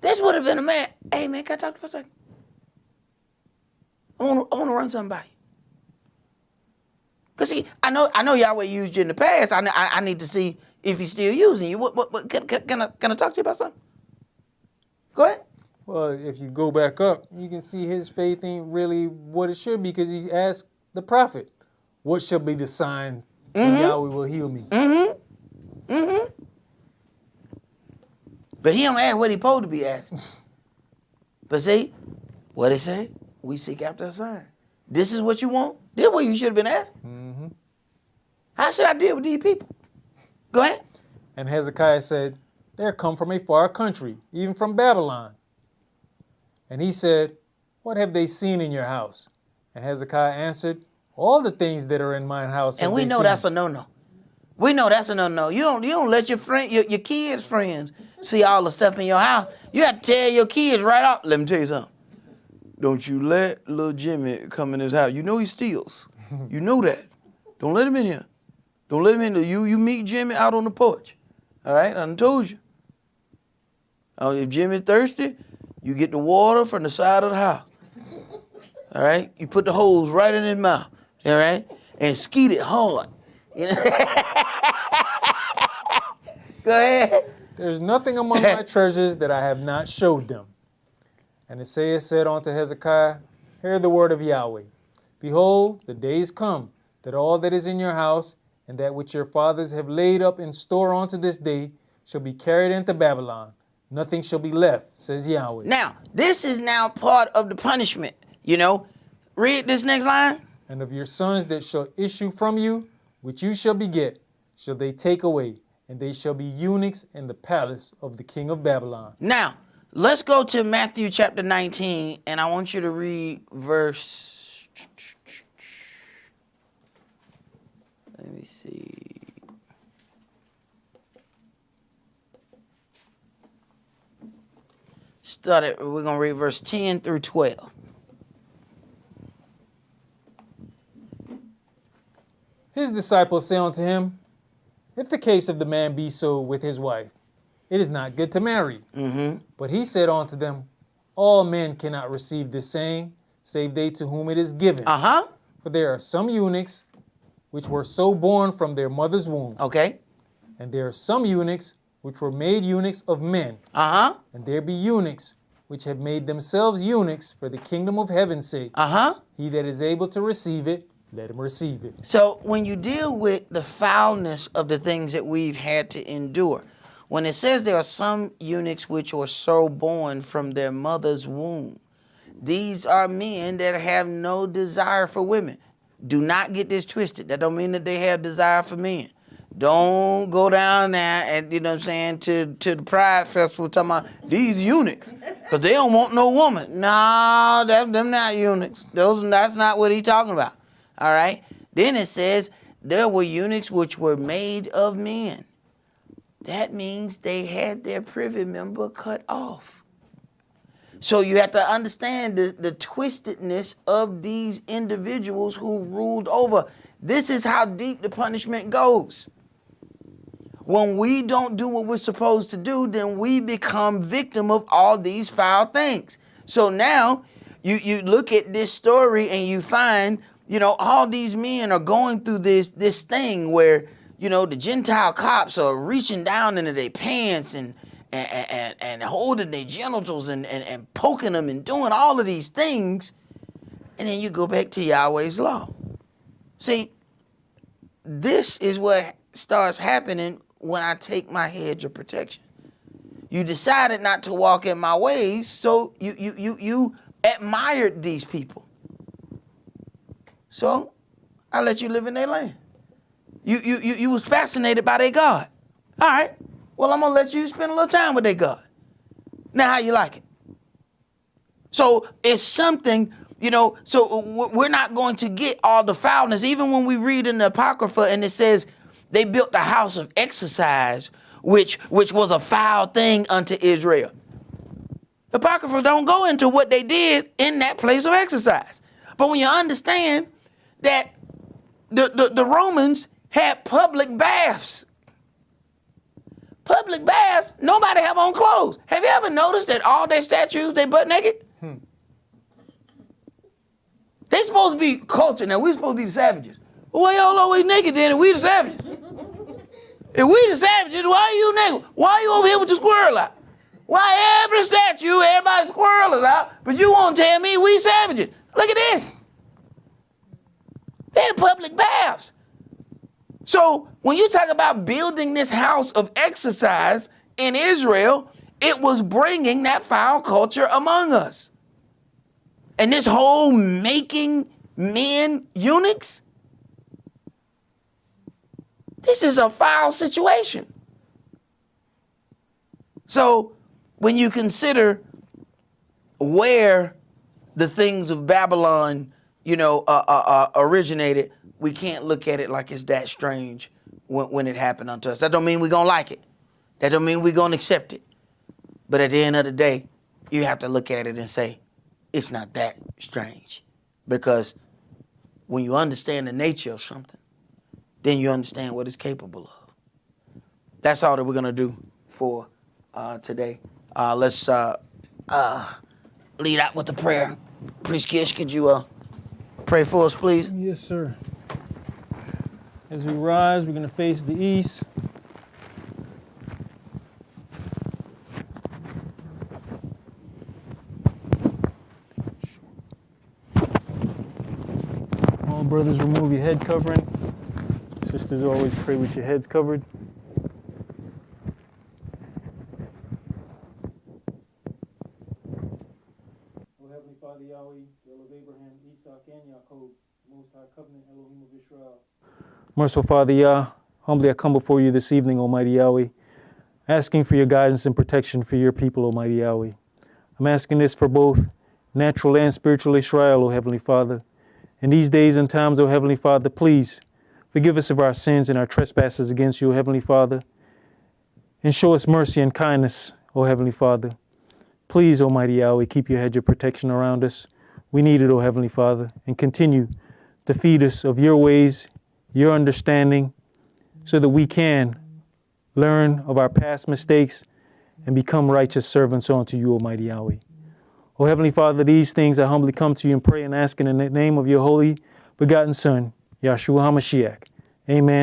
This would have been a man. Hey man, can I talk to you for a second? I want to run something by you. Cause see, I know Yahweh used you in the past. I need to see if he's still using you. What can I talk to you about something? Go ahead. Well, if you go back up, you can see his faith ain't really what it should be, because he's asked the prophet, what shall be the sign that Yahweh will heal me? But he don't ask what he supposed to be asking. But see, what it say? We seek after a sign. This is what you want? This is what you should have been asking. How should I deal with these people? Go ahead. And Hezekiah said, they're come from a far country, even from Babylon. And he said, what have they seen in your house? And Hezekiah answered, all the things that are in mine house. And we know that's a no-no. We know that's a no-no. You don't let your friend, your kids' friends see all the stuff in your house. You have to tell your kids right off. Let me tell you something. Don't you let little Jimmy come in his house. You know he steals. You know that. Don't let him in here. Don't let him in there. You meet Jimmy out on the porch. All right? I done told you. If Jimmy's thirsty, you get the water from the side of the house. All right? You put the hose right in his mouth. All right? And skeet it hard. Go ahead. There's nothing among my treasures that I have not showed them. And Esaias said unto Hezekiah, hear the word of Yahweh. Behold, the days come, that all that is in your house, and that which your fathers have laid up in store unto this day, shall be carried into Babylon. Nothing shall be left, says Yahweh. Now, this is now part of the punishment, Read this next line. And of your sons that shall issue from you, which you shall beget, shall they take away, and they shall be eunuchs in the palace of the king of Babylon. Now, let's go to Matthew chapter 19, and I want you to read verse... Let me see. We're going to read verse 10 through 12. His disciples say unto him, if the case of the man be so with his wife, it is not good to marry. But he said unto them, all men cannot receive this saying, save they to whom it is given. For there are some eunuchs which were so born from their mother's womb. Okay. And there are some eunuchs which were made eunuchs of men. And there be eunuchs which have made themselves eunuchs for the kingdom of heaven's sake. He that is able to receive it, let him receive it. So when you deal with the foulness of the things that we've had to endure, when it says there are some eunuchs which are so born from their mother's womb, these are men that have no desire for women. Do not get this twisted. That don't mean that they have desire for men. Don't go down there and, you know what I'm saying, to the Pride Festival talking about these eunuchs, because they don't want no woman. No, them not eunuchs. That's not what he's talking about. All right? Then it says there were eunuchs which were made of men. That means they had their privy member cut off. So you have to understand the twistedness of these individuals who ruled over. This is how deep the punishment goes. When we don't do what we're supposed to do, then we become victim of all these foul things. So now you look at this story and you find, you know, all these men are going through this thing where, you know, the Gentile cops are reaching down into their pants and holding their genitals and poking them and doing all of these things. And then you go back to Yahweh's law. See, this is what starts happening when I take my hedge of protection. You decided not to walk in my ways, so you admired these people. So I let you live in their land. You was fascinated by their God. All right. Well, I'm going to let you spend a little time with their God. Now, how you like it? So it's something, you know, so we're not going to get all the foulness. Even when we read in the Apocrypha and it says they built the house of exercise, which was a foul thing unto Israel. The Apocrypha don't go into what they did in that place of exercise. But when you understand that the Romans had public baths. Public baths, nobody have on clothes. Have you ever noticed that all their statues, they butt naked? They supposed to be culture. Now, we supposed to be the savages. Well, why y'all always naked then if we the savages? If we the savages, why are you naked? Why are you over here with the squirrel out? Why every statue, everybody's squirrel is out, but you won't tell me we savages? Look at this. They had public baths. So when you talk about building this house of exercise in Israel, it was bringing that foul culture among us. And this whole making men eunuchs, this is a foul situation. So when you consider where the things of Babylon, you know, originated, we can't look at it like it's that strange when it happened unto us. That don't mean we're going to like it. That don't mean we're going to accept it. But at the end of the day, you have to look at it and say, it's not that strange. Because when you understand the nature of something, then you understand what it's capable of. That's all that we're going to do for today. Let's lead out with the prayer. Priest Kish, could you pray for us, please? Yes, sir. As we rise, we're going to face the east. All brothers, remove your head covering. Sisters, always pray with your heads covered. O Heavenly Father Yahweh, God of Abraham, Esaac, and Jacob, Most High Covenant Elohim of Israel. Merciful Father Yah, humbly I come before you this evening, Almighty Yahweh, asking for your guidance and protection for your people, Almighty Yahweh. I'm asking this for both natural and spiritual Israel, O Heavenly Father. In these days and times, O Heavenly Father, please forgive us of our sins and our trespasses against you, O Heavenly Father, and show us mercy and kindness, O Heavenly Father. Please, Almighty Yahweh, keep your hedge of protection around us. We need it, O Heavenly Father, and continue to feed us of your ways, your understanding, so that we can learn of our past mistakes and become righteous servants unto you, Almighty Yahweh. O Heavenly Father, these things I humbly come to you and pray and ask in the name of your holy begotten Son, Yahshua HaMashiach. Amen.